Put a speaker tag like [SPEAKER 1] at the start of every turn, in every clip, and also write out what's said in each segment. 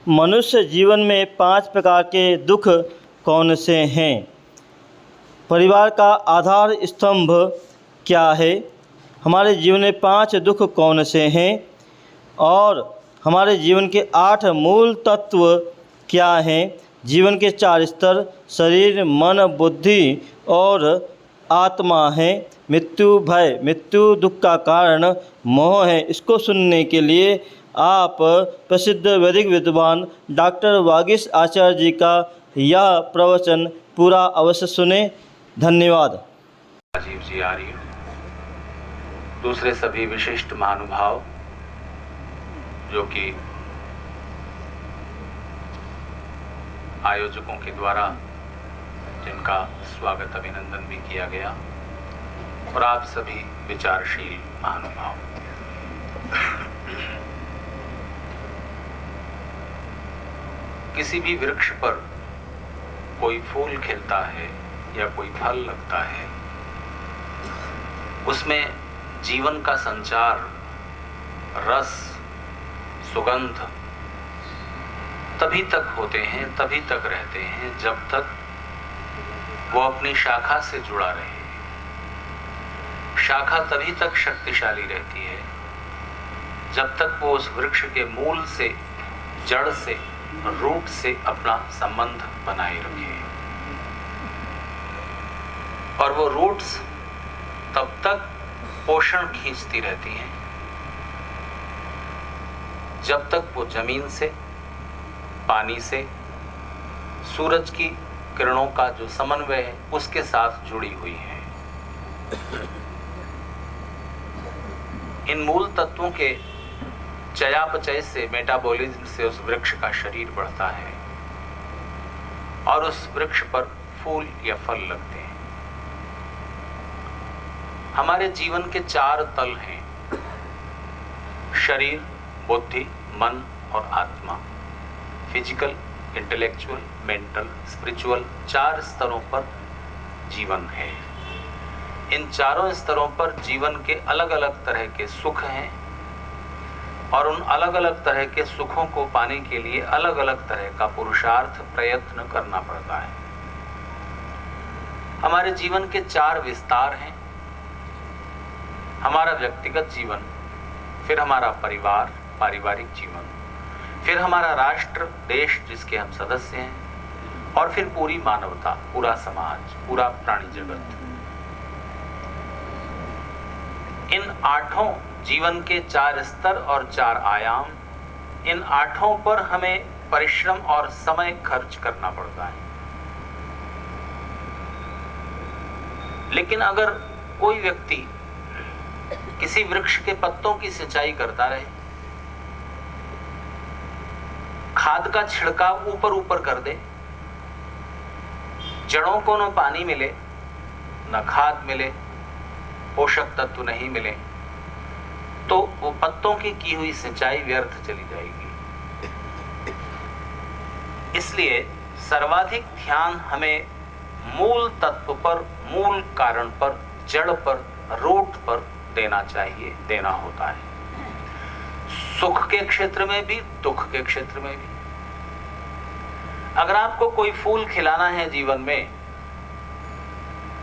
[SPEAKER 1] मनुष्य जीवन में 5 प्रकार के दुख कौन से हैं? परिवार का आधार स्तंभ क्या है? हमारे जीवन में 5 दुख कौन से हैं? और हमारे जीवन के 8 मूल तत्व क्या हैं? जीवन के 4 स्तर शरीर, मन, बुद्धि और आत्मा हैं। मृत्यु भय, मृत्यु दुख का कारण मोह है। इसको सुनने के लिए आप प्रसिद्ध वैदिक विद्वान डॉक्टर वागीश आचार्य जी का यह प्रवचन पूरा अवश्य सुने। धन्यवाद।
[SPEAKER 2] राजीव जी आर्य, दूसरे सभी विशिष्ट महानुभाव जो कि आयोजकों के द्वारा जिनका स्वागत अभिनंदन भी किया गया, और आप सभी विचारशील महानुभाव। किसी भी वृक्ष पर कोई फूल खिलता है या कोई फल लगता है, उसमें जीवन का संचार, रस, सुगंध तभी तक होते हैं, तभी तक रहते हैं जब तक वो अपनी शाखा से जुड़ा रहे। शाखा तभी तक शक्तिशाली रहती है जब तक वो उस वृक्ष के मूल से, जड़ से, रूट से अपना संबंध बनाए रखे। और वो रूट्स तब तक पोषण खींचती रहती हैं जब तक वो जमीन से, पानी से, सूरज की किरणों का जो समन्वय है उसके साथ जुड़ी हुई है। इन मूल तत्वों के चयापचय से, मेटाबॉलिज्म से उस वृक्ष का शरीर बढ़ता है और उस वृक्ष पर फूल या फल लगते हैं। हमारे जीवन के 4 तल हैं: शरीर, बुद्धि, मन और आत्मा। फिजिकल, इंटेलेक्चुअल, मेंटल, स्पिरिचुअल, 4 स्तरों पर जीवन है। इन चारों स्तरों पर जीवन के अलग अलग तरह के सुख हैं और उन अलग अलग तरह के सुखों को पाने के लिए अलग अलग तरह का पुरुषार्थ, प्रयत्न करना पड़ता है। हमारे जीवन के 4 विस्तार हैं: हमारा व्यक्तिगत जीवन, फिर हमारा परिवार, पारिवारिक जीवन, फिर हमारा राष्ट्र, देश जिसके हम सदस्य हैं, और फिर पूरी मानवता, पूरा समाज, पूरा प्राणी जगत। इन 8 जीवन के 4 स्तर और 4 आयाम, इन 8 पर हमें परिश्रम और समय खर्च करना पड़ता है। लेकिन अगर कोई व्यक्ति किसी वृक्ष के पत्तों की सिंचाई करता रहे, खाद का छिड़काव ऊपर ऊपर कर दे, जड़ों को न पानी मिले, न खाद मिले, पोषक तत्व नहीं मिले, तो वो पत्तों की हुई सिंचाई व्यर्थ चली जाएगी। इसलिए सर्वाधिक ध्यान हमें मूल तत्व पर, मूल कारण पर, जड़ पर, रूट पर देना चाहिए, देना होता है। सुख के क्षेत्र में भी, दुख के क्षेत्र में भी। अगर आपको कोई फूल खिलाना है जीवन में,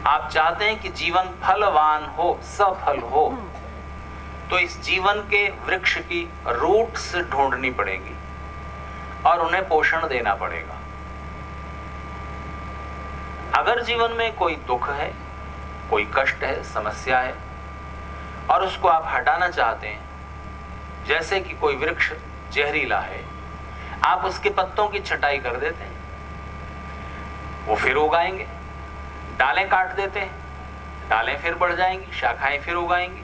[SPEAKER 2] आप चाहते हैं कि जीवन फलवान हो, सफल हो, तो इस जीवन के वृक्ष की रूट्स ढूंढनी पड़ेगी और उन्हें पोषण देना पड़ेगा। अगर जीवन में कोई दुख है, कोई कष्ट है, समस्या है, और उसको आप हटाना चाहते हैं, जैसे कि कोई वृक्ष जहरीला है, आप उसके पत्तों की छटाई कर देते हैं, वो फिर उगाएंगे। डालें काट देते हैं, डालें फिर बढ़ जाएंगी, शाखाएं फिर उगाएंगी।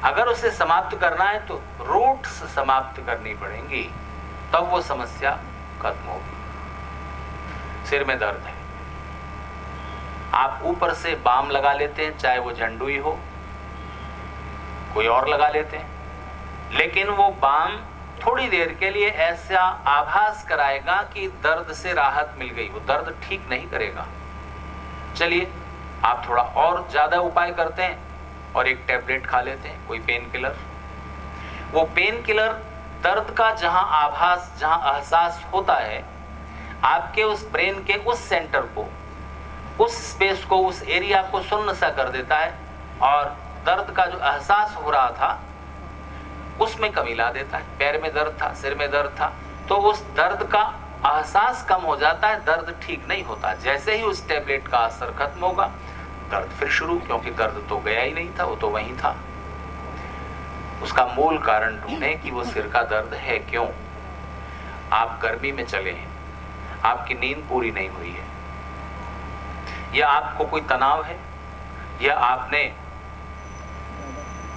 [SPEAKER 2] अगर उसे समाप्त करना है तो रूट्स समाप्त करनी पड़ेंगी, तब वो समस्या खत्म होगी। सिर में दर्द है, आप ऊपर से बाम लगा लेते हैं, चाहे वो झंडुई हो, कोई और लगा लेते हैं, लेकिन वो बाम थोड़ी देर के लिए ऐसा आभास कराएगा कि दर्द से राहत मिल गई, वो दर्द ठीक नहीं करेगा। चलिए आप थोड़ा और ज्यादा उपाय करते हैं और एक टैबलेट खा लेते हैं, कोई पेन किलर। वो पेन किलर दर्द का जहां आभास, जहां एहसास होता है, आपके उस ब्रेन के उस सेंटर को, उस स्पेस को, उस एरिया को सुन्न सा कर देता है और दर्द का जो एहसास हो रहा था उसमें कमी ला देता है। पैर में दर्द था, सिर में दर्द था, तो उस दर्द का एहसास कम हो जाता है, दर्द ठीक नहीं होता। जैसे ही उस टैबलेट का असर खत्म होगा, दर्द फिर शुरू, क्योंकि दर्द तो गया ही नहीं था, वो तो वहीं था। उसका मूल कारण ढूंढें कि वो सिर का दर्द है क्यों। आप गर्मी में चले हैं, आपकी नींद पूरी नहीं हुई है, या आपको कोई तनाव है, या आपने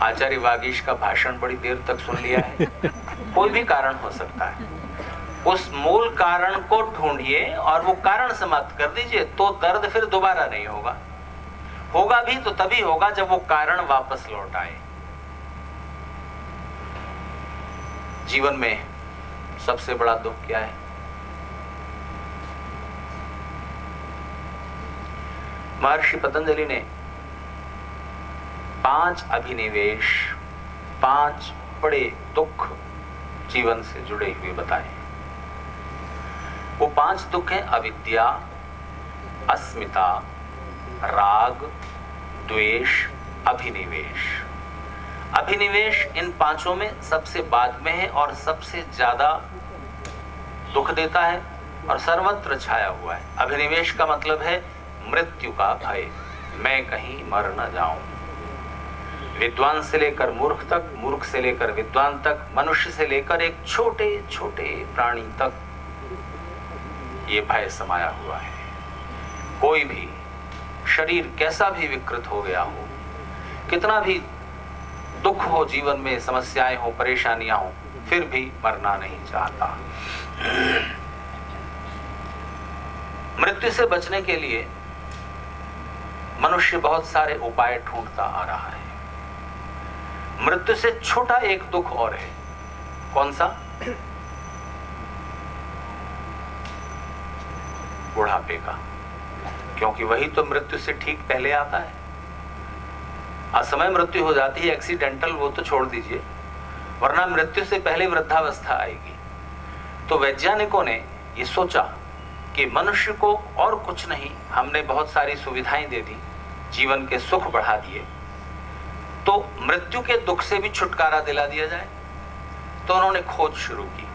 [SPEAKER 2] आचार्य वागीश का भाषण बड़ी देर तक सुन लिया है, कोई भी कारण हो सकता है। उस मूल कारण को ढूंढिए और वो कारण समाप्त कर दीजिए, तो दर्द फिर दोबारा नहीं होगा। होगा भी तो तभी होगा जब वो कारण वापस लौट आए। जीवन में सबसे बड़ा दुख क्या है? महर्षि पतंजलि ने 5 अभिनिवेश, 5 बड़े दुख जीवन से जुड़े हुए बताए। वो 5 दुख हैं: अविद्या, अस्मिता, राग, द्वेष, अभिनिवेश। अभिनिवेश इन 5 में सबसे बाद में है और सबसे ज्यादा दुख देता है और सर्वत्र छाया हुआ है। अभिनिवेश का मतलब है मृत्यु का भय, मैं कहीं मर न जाऊं। विद्वान से लेकर मूर्ख तक, मूर्ख से लेकर विद्वान तक, मनुष्य से लेकर एक छोटे छोटे प्राणी तक ये भय समाया हुआ है। कोई भी शरीर कैसा भी विकृत हो गया हो, कितना भी दुख हो जीवन में, समस्याएं हो, परेशानियां हो, फिर भी मरना नहीं चाहता। मृत्यु से बचने के लिए मनुष्य बहुत सारे उपाय ढूंढता आ रहा है। मृत्यु से छोटा एक दुख और है। कौन सा? बुढ़ापे का, क्योंकि वही तो मृत्यु से ठीक पहले आता है। असमय मृत्यु हो जाती है, एक्सीडेंटल, वो तो छोड़ दीजिए, वरना मृत्यु से पहले वृद्धावस्था आएगी। तो वैज्ञानिकों ने ये सोचा कि मनुष्य को और कुछ नहीं, हमने बहुत सारी सुविधाएं दे दी, जीवन के सुख बढ़ा दिए, तो मृत्यु के दुख से भी छुटकारा दिला दिया जाए। तो उन्होंने खोज शुरू की।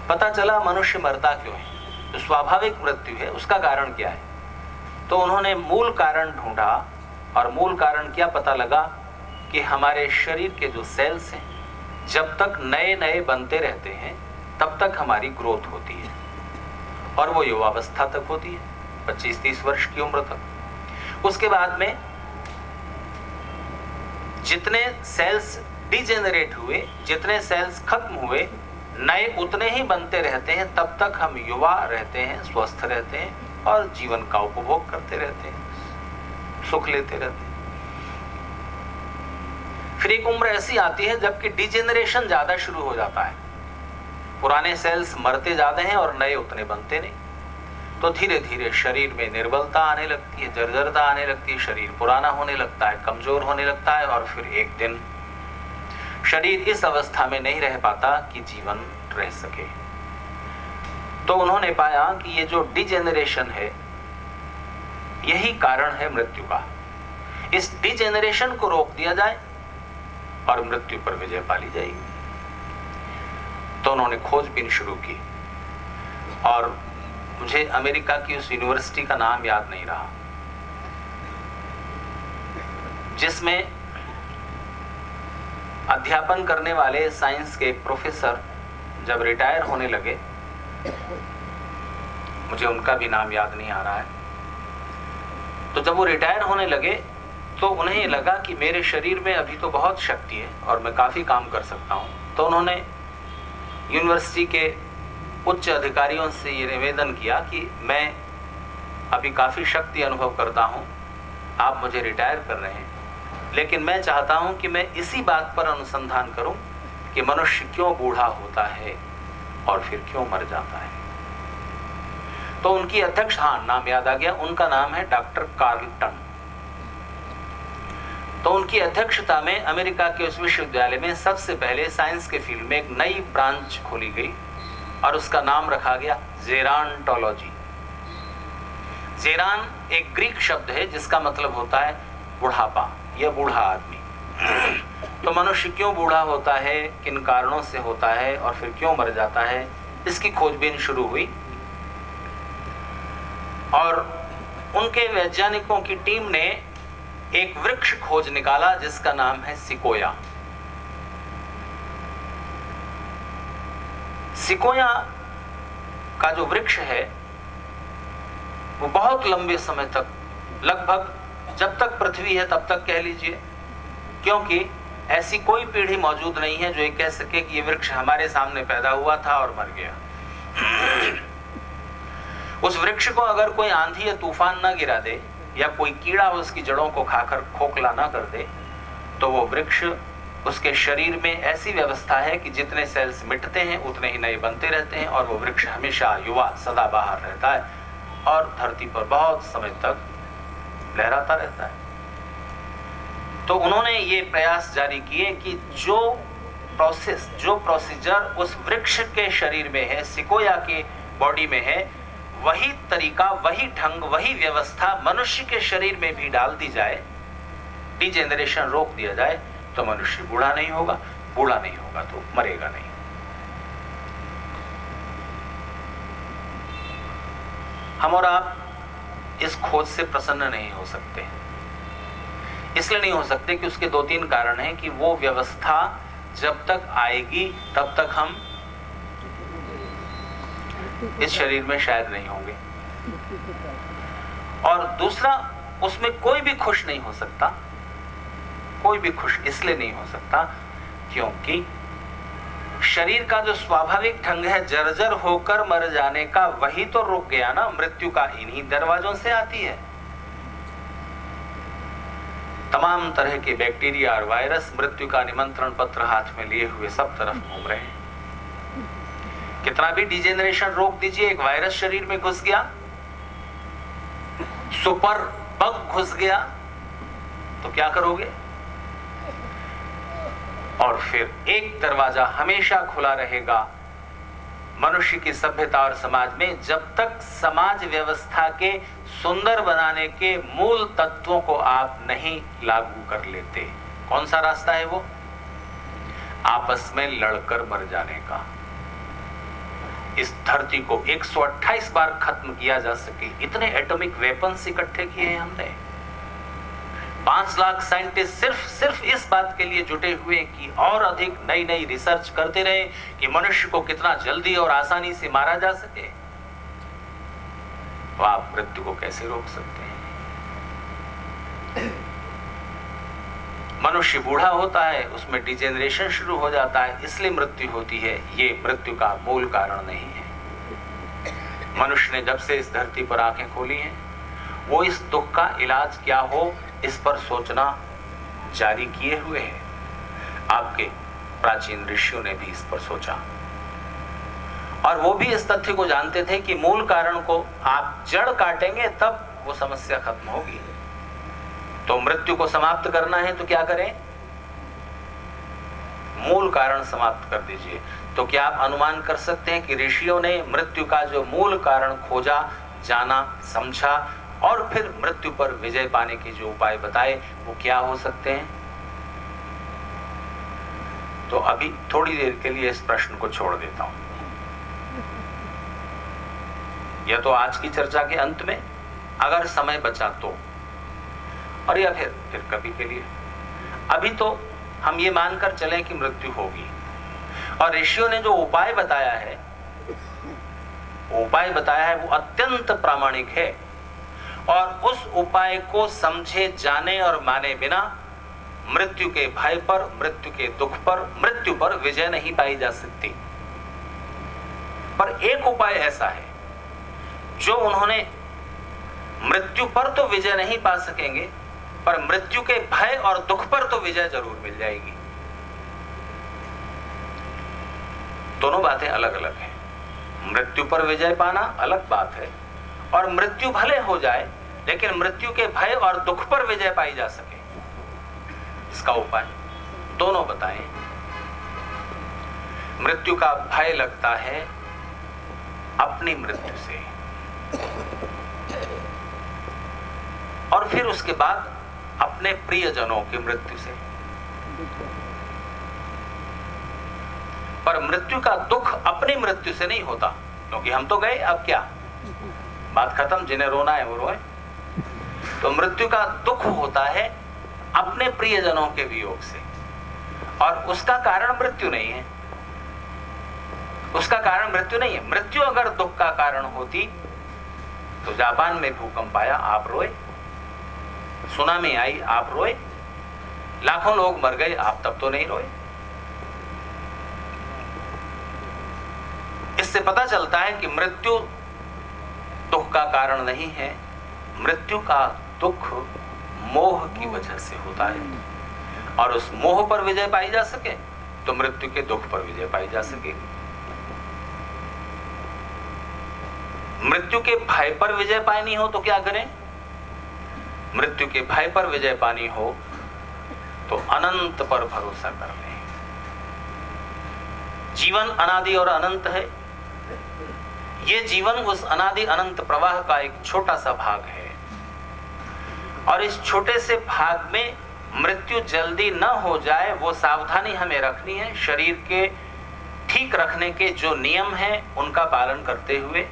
[SPEAKER 2] पता चला मनुष्य मरता क्यों है, जो स्वाभाविक मृत्यु है उसका कारण क्या है। तो उन्होंने मूल कारण ढूंढा और मूल कारण क्या पता लगा कि हमारे शरीर के जो सेल्स हैं, जब तक नए नए बनते रहते हैं तब तक हमारी ग्रोथ होती है और वो युवावस्था तक होती है, 25-30 वर्ष की उम्र तक। उसके बाद में जितने सेल्स डिजेनरेट हुए, जितने सेल्स खत्म हुए, नए उतने ही बनते रहते हैं। तब तक हम युवा रहते हैं, स्वस्थ रहते हैं और जीवन का उपभोग करते रहते हैं, सुख लेते रहते हैं। फिर एक उम्र ऐसी आती है जबकि डिजेनरेशन ज्यादा शुरू हो जाता है, पुराने सेल्स मरते जाते हैं और नए उतने बनते नहीं। तो धीरे धीरे शरीर में निर्बलता आने लगती है, जर्जरता आने लगती है, शरीर पुराना होने लगता है, कमजोर होने लगता है और फिर एक दिन शरीर इस अवस्था में नहीं रह पाता कि जीवन रह सके। तो उन्होंने पाया कि ये जो डिजेनरेशन है यही कारण है मृत्यु का। इस डिजेनरेशन को रोक दिया जाए और मृत्यु पर विजय पा ली जाएगी। तो उन्होंने खोजबीन शुरू की और मुझे अमेरिका की उस यूनिवर्सिटी का नाम याद नहीं रहा, जिसमें अध्यापन करने वाले साइंस के प्रोफेसर जब रिटायर होने लगे, मुझे उनका भी नाम याद नहीं आ रहा है, तो जब वो रिटायर होने लगे तो उन्हें लगा कि मेरे शरीर में अभी तो बहुत शक्ति है और मैं काफी काम कर सकता हूं। तो उन्होंने यूनिवर्सिटी के उच्च अधिकारियों से ये निवेदन किया कि मैं अभी काफी शक्ति अनुभव करता हूं, आप मुझे रिटायर कर रहे हैं, लेकिन मैं चाहता हूं कि मैं इसी बात पर अनुसंधान करूं कि मनुष्य क्यों बूढ़ा होता है और फिर क्यों मर जाता है। तो उनकी अध्यक्ष, हाँ नाम याद आ गया, उनका नाम है डॉक्टर कार्ल टन। तो उनकी अध्यक्षता में अमेरिका के उस विश्वविद्यालय में सबसे पहले साइंस के फील्ड में एक नई ब्रांच खोली गई और उसका नाम रखा गया जेरांटोलॉजी। जेरान एक ग्रीक शब्द है जिसका मतलब होता है बुढ़ापा या बूढ़ा आदमी। तो मनुष्य क्यों बूढ़ा होता है, किन कारणों से होता है और फिर क्यों मर जाता है, इसकी खोजबीन शुरू हुई और उनके वैज्ञानिकों की टीम ने एक वृक्ष खोज निकाला जिसका नाम है सिकोया। सिकोया का जो वृक्ष है वो बहुत लंबे समय तक, लगभग जब तक पृथ्वी है तब तक कह लीजिए, क्योंकि ऐसी कोई पीढ़ी मौजूद नहीं है जो ये कह सके कि ये वृक्ष हमारे सामने पैदा हुआ था और मर गया। उस वृक्ष को अगर कोई आंधी या तूफान न गिरा दे या कोई कीड़ा उसकी जड़ों को खाकर खोखला ना कर दे तो वो वृक्ष, उसके शरीर में ऐसी व्यवस्था है कि जितने सेल्स मिटते हैं उतने ही नए बनते रहते हैं और वो वृक्ष हमेशा युवा सदाबहार रहता है और धरती पर बहुत समय तक लहराता रहता है। तो उन्होंने ये प्रयास जारी किए कि जो प्रोसीजर उस वृक्ष के शरीर में है, सिकोया के बॉडी में है, वही तरीका, वही ढंग, वही व्यवस्था मनुष्य के शरीर में भी डाल दी जाए, डिजेनरेशन रोक दिया जाए, तो मनुष्य बूढ़ा नहीं होगा। बूढ़ा नहीं होगा तो मरेगा नहीं। हम और आप इस खोज से प्रसन्न नहीं हो सकते। इसलिए नहीं हो सकते कि उसके 2-3 कारण हैं कि वो व्यवस्था जब तक आएगी तब तक हम इस शरीर में शायद नहीं होंगे। और दूसरा, उसमें कोई भी खुश नहीं हो सकता। कोई भी खुश इसलिए नहीं हो सकता क्योंकि शरीर का जो स्वाभाविक ढंग है जर्जर होकर मर जाने का, वही तो रुक गया ना। मृत्यु का इन्हीं दरवाजों से आती है। तमाम तरह के बैक्टीरिया और वायरस मृत्यु का निमंत्रण पत्र हाथ में लिए हुए सब तरफ घूम रहे हैं। कितना भी डिजेनरेशन रोक दीजिए, एक वायरस शरीर में घुस गया, सुपर बग घुस गया, तो क्या करोगे? और फिर एक दरवाजा हमेशा खुला रहेगा मनुष्य की सभ्यता और समाज में, जब तक समाज व्यवस्था के सुंदर बनाने के मूल तत्वों को आप नहीं लागू कर लेते। कौन सा रास्ता है वो? आपस में लड़कर मर जाने का। इस धरती को 128 बार खत्म किया जा सके, इतने एटॉमिक वेपन्स इकट्ठे किए हैं हमने। 5 लाख साइंटिस्ट सिर्फ इस बात के लिए जुटे हुए कि और अधिक नई नई रिसर्च करते रहे कि मनुष्य को कितना जल्दी और आसानी से मारा जा सके। तो आप मृत्यु को कैसे रोक सकते हैं? मनुष्य बूढ़ा होता है, उसमें डिजेनरेशन शुरू हो जाता है, इसलिए मृत्यु होती है। ये मृत्यु का मूल कारण नहीं है। मनुष्य ने जब से इस धरती पर आंखें खोली हैं, वो इस दुख का इलाज क्या हो इस पर सोचना जारी किए हुए है। आपके प्राचीन ऋषियों ने भी इस पर सोचा और वो भी इस तथ्य को जानते थे कि मूल कारण को आप जड़ काटेंगे तब वो समस्या खत्म होगी। तो मृत्यु को समाप्त करना है तो क्या करें? मूल कारण समाप्त कर दीजिए। तो क्या आप अनुमान कर सकते हैं कि ऋषियों ने मृत्यु का जो मूल कारण खोजा, जाना, समझा और फिर मृत्यु पर विजय पाने के जो उपाय बताए वो क्या हो सकते हैं? तो अभी थोड़ी देर के लिए इस प्रश्न को छोड़ देता हूं, या तो आज की चर्चा के अंत में अगर समय बचा तो, और या फिर कभी के लिए। अभी तो हम ये मानकर चलें कि मृत्यु होगी और ऋषियों ने जो उपाय बताया है वो अत्यंत प्रामाणिक है और उस उपाय को समझे, जाने और माने बिना मृत्यु के भय पर, मृत्यु के दुख पर, मृत्यु पर विजय नहीं पाई जा सकती। पर एक उपाय ऐसा है जो उन्होंने, मृत्यु पर तो विजय नहीं पा सकेंगे पर मृत्यु के भय और दुख पर तो विजय जरूर मिल जाएगी। दोनों बातें अलग अलग हैं। मृत्यु पर विजय पाना अलग बात है और मृत्यु भले हो जाए लेकिन मृत्यु के भय और दुख पर विजय पाई जा सके इसका उपाय दोनों बताएं। मृत्यु का भय लगता है अपनी मृत्यु से, और फिर उसके बाद अपने प्रियजनों की मृत्यु से। पर मृत्यु का दुख अपनी मृत्यु से नहीं होता, क्योंकि हम तो गए, अब क्या, बात खत्म, जिन्हें रोना है वो रोए। तो मृत्यु का दुख होता है अपने प्रियजनों के वियोग से, और उसका कारण मृत्यु नहीं है, उसका कारण मृत्यु नहीं है। मृत्यु अगर दुख का कारण होती तो जापान में भूकंप आया, आप रोए, सुनामी आई, आप रोए, लाखों लोग मर गए, आप तब तो नहीं रोए। इससे पता चलता है कि मृत्यु दुख का कारण नहीं है, मृत्यु का दुख मोह की वजह से होता है, और उस मोह पर विजय पाई जा सके तो मृत्यु के दुख पर विजय पाई जा सकेगी। मृत्यु के भय पर विजय पानी हो तो क्या करें? मृत्यु के भय पर विजय पानी हो तो अनंत पर भरोसा कर लें। जीवन अनादि और अनंत है, ये जीवन उस अनादि अनंत प्रवाह का एक छोटा सा भाग है, और इस छोटे से भाग में मृत्यु जल्दी न हो जाए वो सावधानी हमें रखनी है। शरीर के ठीक रखने के जो नियम हैं उनका पालन करते हुए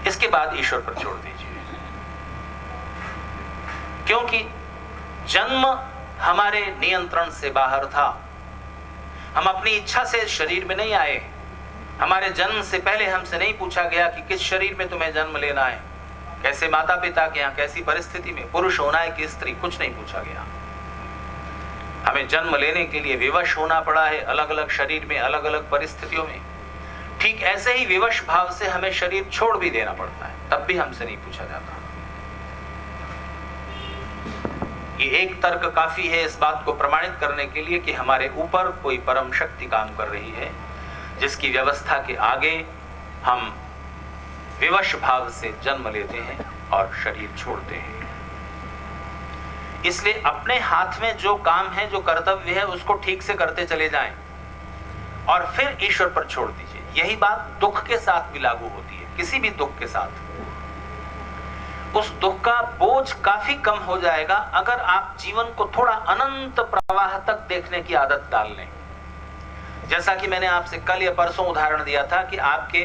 [SPEAKER 2] इसके बाद ईश्वर पर छोड़ दीजिए, क्योंकि जन्म हमारे नियंत्रण से बाहर था। हम अपनी इच्छा से शरीर में नहीं आए, हमारे जन्म से पहले हमसे नहीं पूछा गया कि किस शरीर में तुम्हें जन्म लेना है, कैसे माता पिता के यहाँ, कैसी परिस्थिति में, पुरुष होना है कि स्त्री, कुछ नहीं पूछा गया। हमें जन्म लेने के लिए विवश होना पड़ा है, अलग अलग शरीर में, अलग अलग परिस्थितियों में। ठीक ऐसे ही विवश भाव से हमें शरीर छोड़ भी देना पड़ता है, तब भी हमसे नहीं पूछा जाता। ये एक तर्क काफी है इस बात को प्रमाणित करने के लिए कि हमारे ऊपर कोई परम शक्ति काम कर रही है, जिसकी व्यवस्था के आगे हम विवश भाव से जन्म लेते हैं और शरीर छोड़ते हैं। इसलिए अपने हाथ में जो काम है, जो कर्तव्य है, उसको ठीक से करते चले जाएं और फिर ईश्वर पर छोड़ दीजिए। यही बात दुख के साथ भी लागू होती है। किसी भी दुख के साथ उस दुख का बोझ काफी कम हो जाएगा अगर आप जीवन को थोड़ा अनंत प्रवाह तक देखने की आदत डाल लें। जैसा कि मैंने आपसे कल या परसों उदाहरण दिया था कि आपके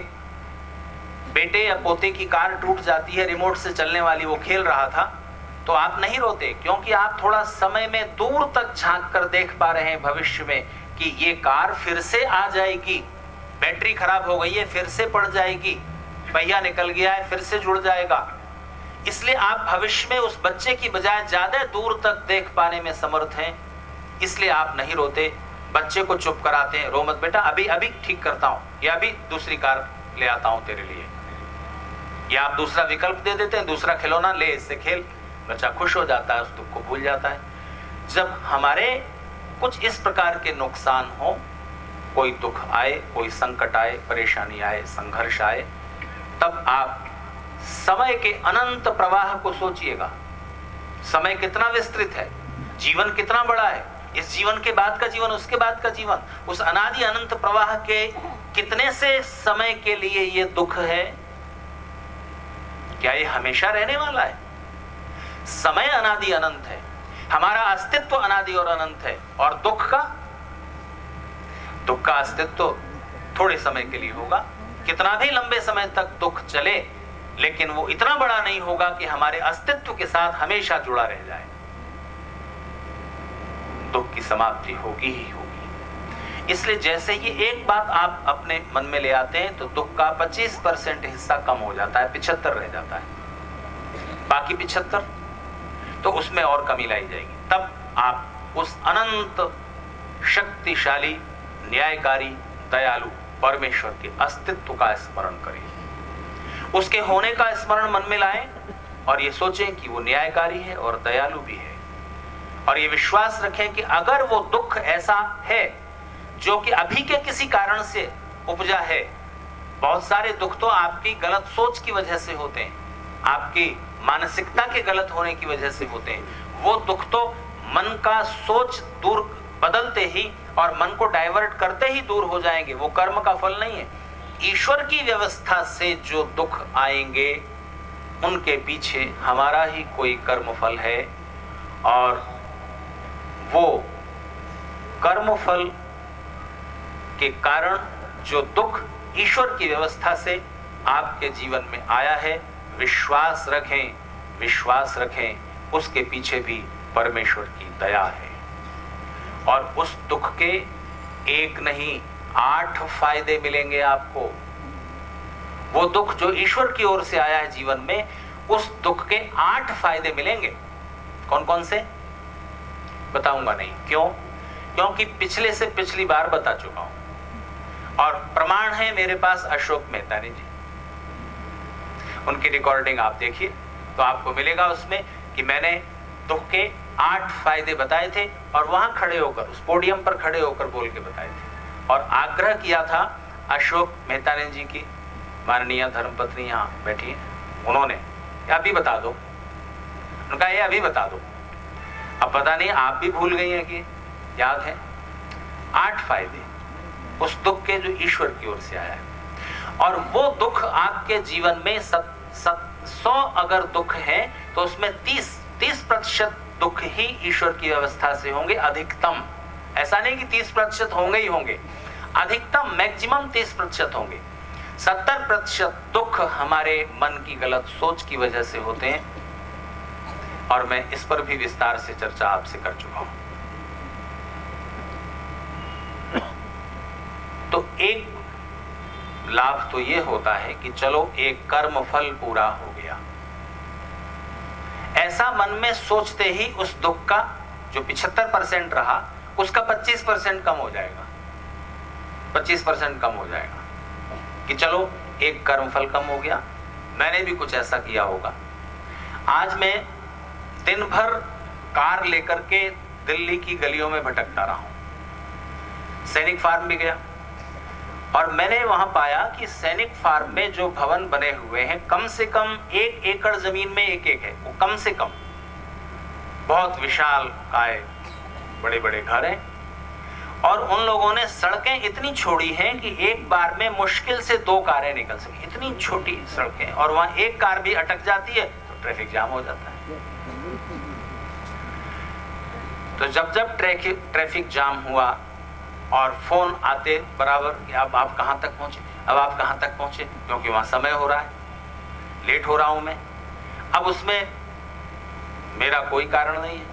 [SPEAKER 2] बेटे या पोते की कार टूट जाती है, रिमोट से चलने वाली, वो खेल रहा था, तो आप नहीं रोते, क्योंकि आप थोड़ा समय में दूर तक झांक कर देख पा रहे हैं भविष्य में कि ये कार फिर से आ जाएगी, बैटरी खराब हो गई है फिर से पड़ जाएगी, पहिया निकल गया है फिर से जुड़ जाएगा। इसलिए आप भविष्य में उस बच्चे की बजाय ज्यादा दूर तक देख पाने में समर्थ हैं, इसलिए आप नहीं रोते, बच्चे को चुप कराते हैं, रो मत बेटा, अभी अभी ठीक करता हूं, या अभी दूसरी कार ले आता हूं तेरे लिए, या आप दूसरा विकल्प दे देते हैं, दूसरा खिलौना ले, इससे खेल। बच्चा खुश हो जाता है, उस दुख को भूल जाता है। जब हमारे कुछ इस प्रकार के नुकसान हो, कोई दुख आए, कोई संकट आए, परेशानी आए, संघर्ष आए, तब आप समय के अनंत प्रवाह को सोचिएगा। समय कितना विस्तृत है, जीवन कितना बड़ा है, इस जीवन के बाद का जीवन, उसके बाद का जीवन, उस अनादि अनंत प्रवाह के कितने से समय के लिए ये दुख है, क्या ये हमेशा रहने वाला है? समय अनादि अनंत है, हमारा अस्तित्व अनादि और अनंत है, और दुख का अस्तित्व थोड़े समय के लिए होगा। कितना भी लंबे समय तक दुख चले, लेकिन वो इतना बड़ा नहीं होगा कि हमारे अस्तित्व के साथ हमेशा जुड़ा रह जाए। दुख की समाप्ति होगी ही होगी। इसलिए जैसे ही एक बात आप अपने मन में ले आते हैं तो दुख का 25% हिस्सा कम हो जाता है, 75 रह जाता है, बाकी 75 तो उसमें और कमी लाई जाएगी। तब आप उस अनंत शक्तिशाली, न्यायकारी, दयालु परमेश्वर के अस्तित्व का स्मरण करें, उसके होने का स्मरण मन में लाएं और ये सोचें कि वो न्यायकारी है और दयालु भी है, और ये विश्वास रखें कि अगर वो दुख ऐसा है जो कि अभी के किसी कारण से उपजा है, बहुत सारे दुख तो आपकी गलत सोच की वजह से होते हैं, आपकी मानसिकता के गलत होने की वजह से होते हैं, वो दुख तो मन का सोच दूर बदलते ही और मन को डाइवर्ट करते ही दूर हो जाएंगे, वो कर्म का फल नहीं है। ईश्वर की व्यवस्था से जो दुख आएंगे उनके पीछे हमारा ही कोई कर्म फल है, और वो कर्म फल के कारण जो दुख ईश्वर की व्यवस्था से आपके जीवन में आया है, विश्वास रखें उसके पीछे भी परमेश्वर की दया है। और उस दुख के एक नहीं 8 फायदे मिलेंगे आपको। वो दुख जो ईश्वर की ओर से आया है जीवन में, उस दुख के 8 फायदे मिलेंगे। कौन कौन से बताऊंगा नहीं, क्यों? क्योंकि पिछले से पिछली बार बता चुका हूं और प्रमाण है मेरे पास अशोक मेहतानी जी, उनकी रिकॉर्डिंग आप देखिए तो आपको मिलेगा उसमें कि मैंने दुख के 8 फायदे बताए थे और वहां खड़े होकर, उस पोडियम पर खड़े होकर बोल के बताए थे और आग्रह किया था अशोक मेहतानी जी की माननीय धर्मपत्नी यहां बैठी है, उन्होंने अभी बता दो, उनका ये अभी बता दो। अब पता नहीं आप भी भूल गई हैं कि याद है? 8 फायदे उस दुख के जो ईश्वर की ओर से आया है। और वो दुख आपके जीवन में 100 अगर दुख है तो उसमें 30% दुख ही ईश्वर की व्यवस्था से होंगे, अधिकतम। ऐसा नहीं कि 30% होंगे ही होंगे, अधिकतम मैक्सिमम 30% होंगे। 70% दुख हमारे मन की गलत सोच की वजह से होते हैं और मैं इस पर भी विस्तार से चर्चा आपसे कर चुका हूं। तो एक लाभ तो ये होता है कि चलो एक कर्म फल पूरा हो गया, ऐसा मन में सोचते ही उस दुख का जो 75% रहा उसका 25% कम हो जाएगा, 25% कम हो जाएगा कि चलो एक कर्म फल कम हो गया, मैंने भी कुछ ऐसा किया होगा। आज मैं दिन भर कार लेकर के दिल्ली की गलियों में भटकता रहा हूं, सैनिक फार्म भी गया और मैंने वहां पाया कि सैनिक फार्म में जो भवन बने हुए हैं कम से कम 1 एकड़ जमीन में एक है, वो कम से कम, बहुत विशाल काय बड़े बड़े घर हैं और उन लोगों ने सड़कें इतनी छोड़ी हैं कि एक बार में मुश्किल से 2 कारें निकल सके, इतनी छोटी सड़कें, और वहां एक कार भी अटक जाती है तो ट्रैफिक जाम हो जाता है। तो जब ट्रैफिक जाम हुआ और फोन आते बराबर कि अब आप कहां तक पहुंचे, अब आप कहां तक पहुंचे, क्योंकि वहां समय हो रहा है, लेट हो रहा हूं मैं। अब उसमें मेरा कोई कारण नहीं है,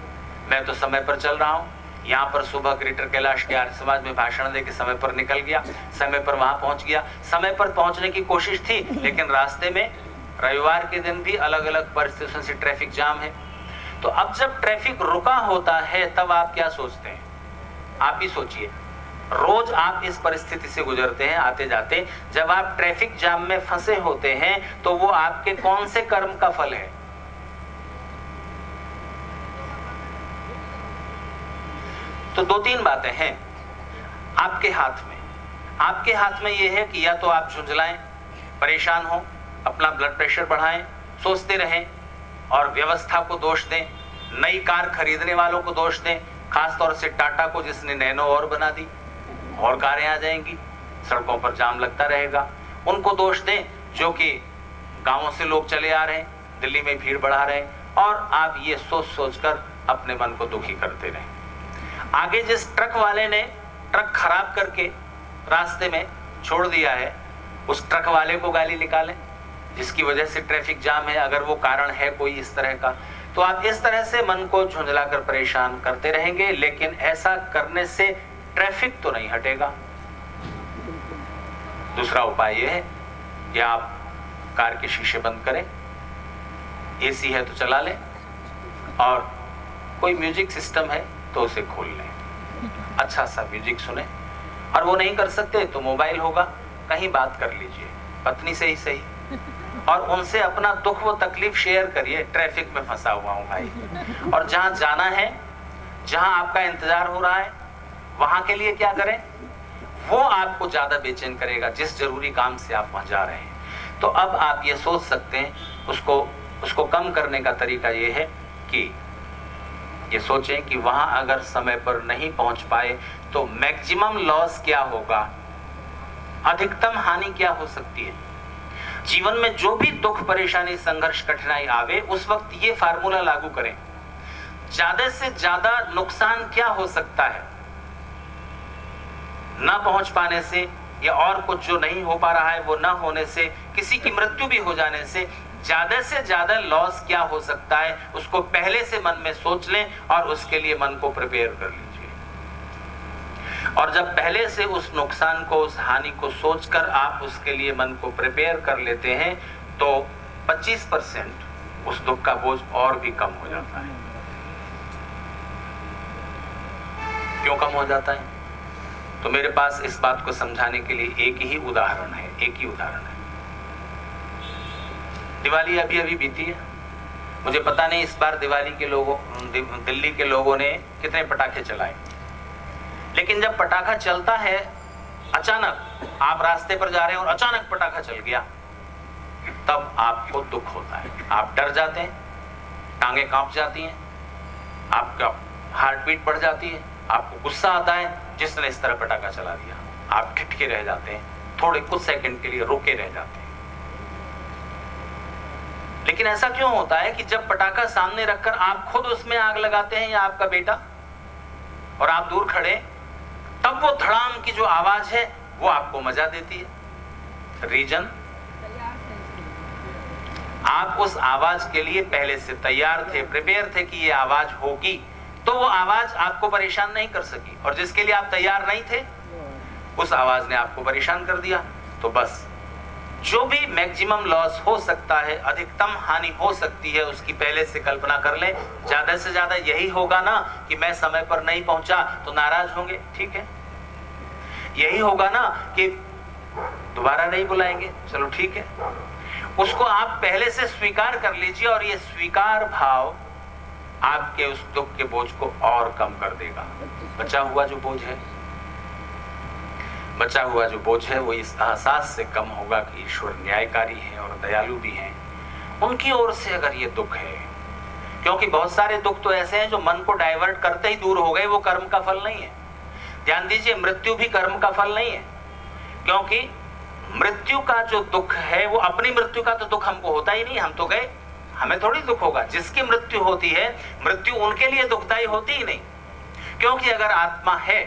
[SPEAKER 2] मैं तो समय पर चल रहा हूं। यहां पर सुबह ग्रेटर कैलाश के आर्य समाज में भाषण दे के समय पर निकल गया, समय पर वहां पहुंच गया, समय पर पहुंचने की कोशिश थी, लेकिन रास्ते में रविवार के दिन भी अलग अलग परिस्थितियों से ट्रैफिक जाम है। तो अब जब ट्रैफिक रुका होता है तब आप क्या सोचते हैं? आप भी सोचिए, रोज आप इस परिस्थिति से गुजरते हैं आते जाते, जब आप ट्रैफिक जाम में फंसे होते हैं तो वो आपके कौन से कर्म का फल है? तो 2-3 बातें हैं आपके हाथ में। आपके हाथ में यह है कि या तो आप झुंझलाएं, परेशान हो, अपना ब्लड प्रेशर बढ़ाएं, सोचते रहें और व्यवस्था को दोष दें, नई कार खरीदने वालों को दोष दें, खासतौर से टाटा को जिसने नैनो और बना दी, और कारें आ जाएंगी, सड़कों पर जाम लगता रहेगा। उनको दोष दें जो कि गांवों से लोग चले आ रहे हैं, दिल्ली में भीड़ बढ़ा रहे हैं, और आप ये सोच सोचकर अपने मन को दुखी करते रहें। आगे जिस ट्रक वाले ने ट्रक खराब करके रास्ते में छोड़ दिया है, उस ट्रक वाले को गाली निकालें जिसकी वजह से ट्रैफिक जाम है, अगर वो कारण है कोई इस तरह का। तो आप इस तरह से मन को झुंझलाकर परेशान करते रहेंगे, लेकिन ऐसा करने से ट्रैफिक तो नहीं हटेगा। दूसरा उपाय यह है कि आप कार के शीशे बंद करें, एसी है तो चला लें, और कोई म्यूजिक सिस्टम है तो उसे खोल लें, अच्छा सा म्यूजिक सुने, और वो नहीं कर सकते तो मोबाइल होगा, कहीं बात कर लीजिए, पत्नी से ही सही, और उनसे अपना दुख व तकलीफ शेयर करिए। ट्रैफिक में फंसा हुआ हूं भाई, और जहां जाना है, जहां आपका इंतजार हो रहा है, वहां के लिए क्या करें, वो आपको ज्यादा बेचैन करेगा जिस जरूरी काम से आप वहां जा रहे हैं। तो अब आप ये सोच सकते हैं, उसको कम करने का तरीका ये है कि ये सोचें कि वहां अगर समय पर नहीं पहुंच पाए तो मैक्सिमम लॉस क्या होगा, अधिकतम हानि क्या हो सकती है। जीवन में जो भी दुख, परेशानी, संघर्ष, कठिनाई आवे, उस वक्त ये फार्मूला लागू करें, ज्यादा से ज्यादा नुकसान क्या हो सकता है ना पहुंच पाने से, या और कुछ जो नहीं हो पा रहा है वो ना होने से, किसी की मृत्यु भी हो जाने से ज्यादा से ज्यादा लॉस क्या हो सकता है, उसको पहले से मन में सोच लें और उसके लिए मन को प्रिपेयर कर लीजिए। और जब पहले से उस नुकसान को, उस हानि को सोचकर आप उसके लिए मन को प्रिपेयर कर लेते हैं तो 25% उस दुख का बोझ और भी कम हो जाता है। क्यों कम हो जाता है? तो मेरे पास इस बात को समझाने के लिए एक ही उदाहरण है। दिवाली अभी अभी बीती है। मुझे पता नहीं इस बार दिवाली के लोगों, दिल्ली के लोगों ने कितने पटाखे चलाए, लेकिन जब पटाखा चलता है, अचानक आप रास्ते पर जा रहे हैं और अचानक पटाखा चल गया, तब आपको दुख होता है। आप डर जाते हैं, टांगे कांप जाती हैं, आपका हार्ट बीट बढ़ जाती है, आपको गुस्सा आता है जिसने इस तरह पटाखा चला दिया। आप ठिठके रह जाते हैं, थोड़े कुछ सेकंड के लिए रोके रह जाते हैं। लेकिन ऐसा क्यों होता है कि जब पटाखा सामने रखकर आप खुद उसमें आग लगाते हैं या आपका बेटा, और आप दूर खड़े, तब वो धड़ाम की जो आवाज है वो आपको मजा देती है। रीजन, आप उस आवाज के लिए पहले से तैयार थे, प्रिपेयर थे कि ये आवाज होगी, तो वो आवाज आपको परेशान नहीं कर सकी। और जिसके लिए आप तैयार नहीं थे, उस आवाज ने आपको परेशान कर दिया। तो बस जो भी मैक्सिमम लॉस हो सकता है, अधिकतम हानि हो सकती है, उसकी पहले से कल्पना कर लें। ज्यादा से ज्यादा यही होगा ना कि मैं समय पर नहीं पहुंचा तो नाराज होंगे, ठीक है। यही होगा ना कि दोबारा नहीं बुलाएंगे, चलो ठीक है। उसको आप पहले से स्वीकार कर लीजिए और ये स्वीकार भाव आपके उस दुख के बोझ को और कम कर देगा। बचा हुआ जो बोझ है वो इस एहसास से कम होगा कि ईश्वर न्यायकारी है और दयालु भी हैं, उनकी ओर से अगर ये दुख है। क्योंकि बहुत सारे दुख तो ऐसे हैं जो मन को डाइवर्ट करते ही दूर हो गए, वो कर्म का फल नहीं है। ध्यान दीजिए, मृत्यु भी कर्म का फल नहीं है, क्योंकि मृत्यु का जो दुख है वो अपनी मृत्यु का तो दुख हमको होता ही नहीं, हम तो गए, हमें थोड़ी दुख होगा। जिसकी मृत्यु होती है, मृत्यु उनके लिए दुखदायी होती ही नहीं, क्योंकि अगर आत्मा है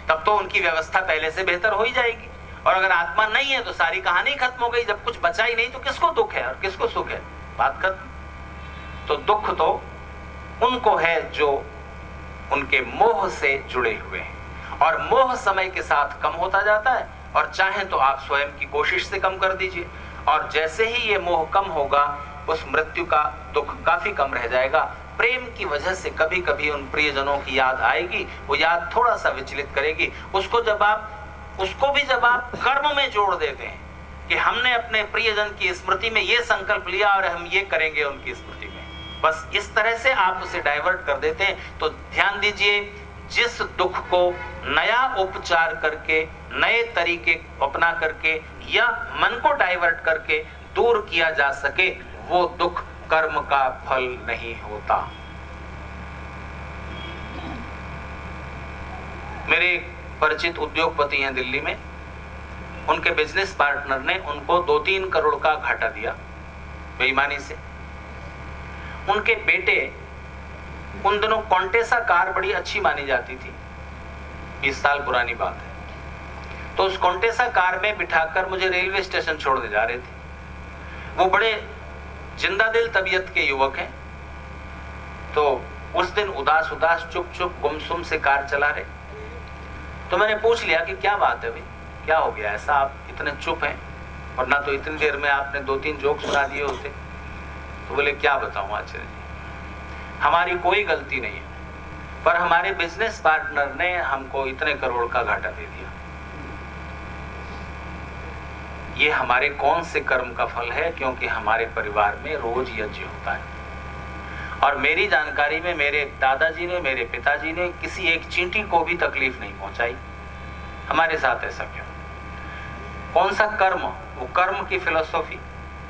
[SPEAKER 2] तब तो उनकी व्यवस्था पहले से बेहतर हो ही जाएगी। और अगर आत्मा नहीं है तो सारी कहानी खत्म हो गई। जब कुछ बचा ही नहीं तो किसको दुख है और किसको सुख है, बात खत्म। तो दुख तो उनको है जो उनके मोह से जुड़े हुए हैं, और मोह समय के साथ कम होता जाता है। और चाहे तो आप स्वयं की कोशिश से कम कर दीजिए, और जैसे ही ये मोह कम होगा, उस मृत्यु का दुख काफी कम रह जाएगा। प्रेम की वजह से कभी कभी उन प्रियजनों की याद आएगी, वो याद थोड़ा सा विचलित करेगी। उसको भी जब आप कर्म में जोड़ देते हैं कि हमने अपने प्रियजन की स्मृति में ये संकल्प लिया और हम ये करेंगे उनकी स्मृति में, बस इस तरह से आप उसे डाइवर्ट कर देते हैं। तो ध्यान दीजिए, जिस दुख को नया उपचार करके, नए तरीके अपना करके या मन को डाइवर्ट करके दूर किया जा सके, वो दुख कर्म का फल नहीं होता। मेरे परिचित उद्योगपति हैं दिल्ली में, उनके बिजनेस पार्टनर ने उनको 2-3 करोड़ का घाटा दिया बेईमानी से। उनके बेटे, उन दिनों कॉन्टेसा कार बड़ी अच्छी मानी जाती थी, 20 साल पुरानी बात है, तो उस कॉन्टेसा कार में बिठाकर मुझे रेलवे स्टेशन छोड़ने जा रहे थे। वो बड़े जिंदा दिल तबीयत के युवक हैं, तो उस दिन उदास चुप गुमसुम से कार चला रहे। तो मैंने पूछ लिया कि क्या बात है भाई, क्या हो गया ऐसा, आप इतने चुप हैं, और ना तो इतनी देर में आपने 2-3 जोक सुना दिए होते। तो बोले क्या बताऊं आचार्य जी, हमारी कोई गलती नहीं है, पर हमारे बिजनेस पार्टनर ने हमको इतने करोड़ का घाटा दे दिया। ये हमारे कौन से कर्म का फल है, क्योंकि हमारे परिवार में रोज यज्ञ होता है, और मेरी जानकारी में मेरे दादाजी ने, मेरे पिताजी ने किसी एक चींटी को भी तकलीफ नहीं पहुंचाई। हमारे साथ ऐसा क्यों? कौन सा कर्म? वो कर्म की फिलॉसफी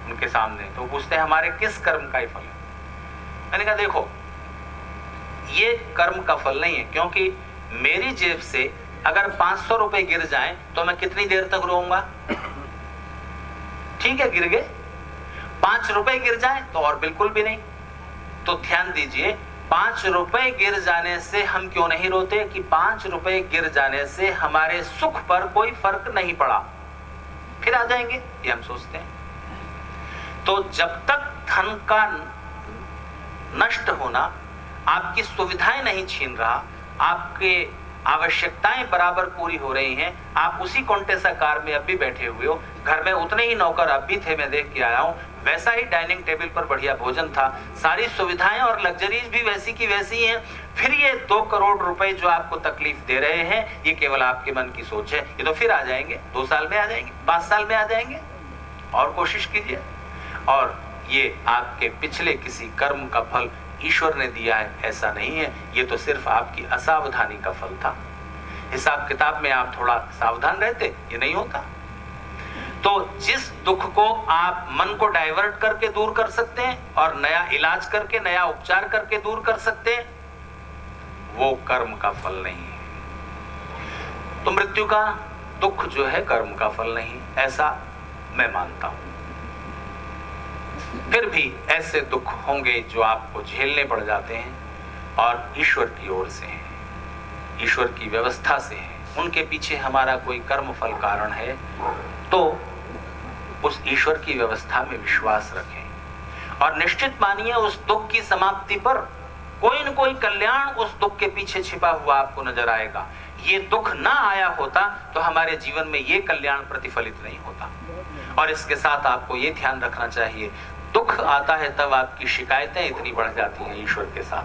[SPEAKER 2] उनके सामने। तो पूछते हैं हमारे किस कर्म का ही फल है? मैंने कहा देखो, ये कर्म का फल नहीं है, क्योंकि मेरी जेब से अगर 500 रुपए गिर जाएं तो मैं कितनी देर तक रोऊंगा? ठीक है, गिर गए। 5 रुपए गिर जाएं तो और बिल्कुल भी नहीं। तो ध्यान दीजिए, 5 रुपए गिर जाने से हम क्यों नहीं रोते कि 5 रुपए गिर जाने से हमारे सुख पर कोई फर्क नहीं पड़ा, फिर आ जाएंगे, ये हम सोचते हैं। तो जब तक धन का नष्ट होना आपकी सुविधाएं नहीं छीन रहा, आपके आवश्यकताएं बराबर पूरी हो रही हैं, आप उसी कोंटेसा कार में अब भी बैठे हुए हो, घर में उतने ही नौकर अब भी थे, मैं देख के आया हूं, वैसा ही डाइनिंग टेबल पर बढ़िया भोजन था, सारी सुविधाएं और लग्जरीज भी वैसी की वैसी हैं, फिर ये 2 करोड़ रुपए जो आपको तकलीफ दे रहे हैं, ये केवल आपके मन की सोच है। ये तो फिर आ जाएंगे, 2 साल में आ जाएंगे, 5 साल में आ जाएंगे, और कोशिश कीजिए। और ये आपके पिछले किसी कर्म का फल ईश्वर ने दिया है, ऐसा नहीं है, ये तो सिर्फ आपकी असावधानी का फल था। हिसाब किताब में आप थोड़ा सावधान रहते, ये नहीं होता। तो जिस दुख को आप मन को डाइवर्ट करके दूर कर सकते हैं और नया इलाज करके, नया उपचार करके दूर कर सकते हैं, वो कर्म का फल नहीं है। तो मृत्यु का दुख जो है कर्म का फल नहीं, ऐसा मैं मानता हूं। फिर भी ऐसे दुख होंगे जो आपको झेलने पड़ जाते हैं और ईश्वर की ओर से हैं, ईश्वर की व्यवस्था से हैं, उनके पीछे हमारा कोई कर्म फल कारण है, तो उस ईश्वर की व्यवस्था में विश्वास रखें और निश्चित मानिए उस दुख की समाप्ति पर कोई न कोई कल्याण उस दुख के पीछे छिपा हुआ आपको नजर आएगा। ये दुख ना आया होता तो हमारे जीवन में ये कल्याण प्रतिफलित नहीं होता। और इसके साथ आपको ये ध्यान रखना चाहिए, दुख आता है तब आपकी शिकायतें इतनी बढ़ जाती हैं ईश्वर के साथ,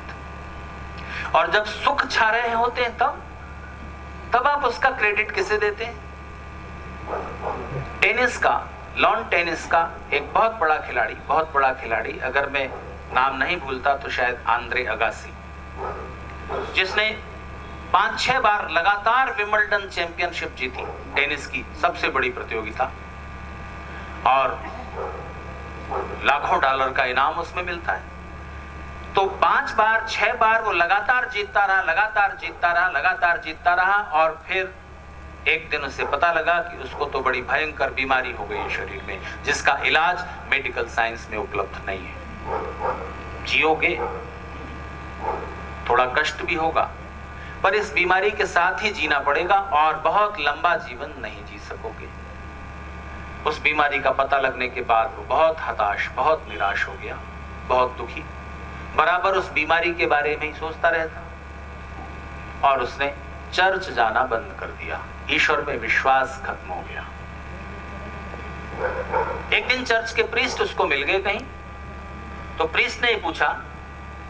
[SPEAKER 2] और जब सुख छा रहे होते हैं तब आप उसका क्रेडिट किसे देते हैं? टेनिस का, लॉन टेनिस का एक बहुत बड़ा खिलाड़ी, अगर मैं नाम नहीं भूलता तो शायद आंद्रे अगासी, जिसने 5-6 बार लगातार विंबलडन चैंपियनशिप जीती, टेनिस की सबसे बड़ी प्रतियोगिता, और लाखों डॉलर का इनाम उसमें मिलता है। तो 5 बार 6 बार वो लगातार जीतता रहा और फिर एक दिन उसे पता लगा कि उसको तो बड़ी भयंकर बीमारी हो गई है शरीर में, जिसका इलाज मेडिकल साइंस में उपलब्ध नहीं है। जियोगे, थोड़ा कष्ट भी होगा, पर इस बीमारी के साथ ही जीना पड़ेगा और बहुत लंबा जीवन नहीं जी सकोगे। उस बीमारी का पता लगने के बाद वो बहुत हताश, बहुत निराश हो गया, बहुत दुखी, बराबर उस बीमारी के बारे में ही सोचता रहता, और उसने चर्च जाना बंद कर दिया, ईश्वर में विश्वास खत्म हो गया। एक दिन चर्च के प्रीस्ट उसको मिल गए कहीं, तो प्रीस्ट ने पूछा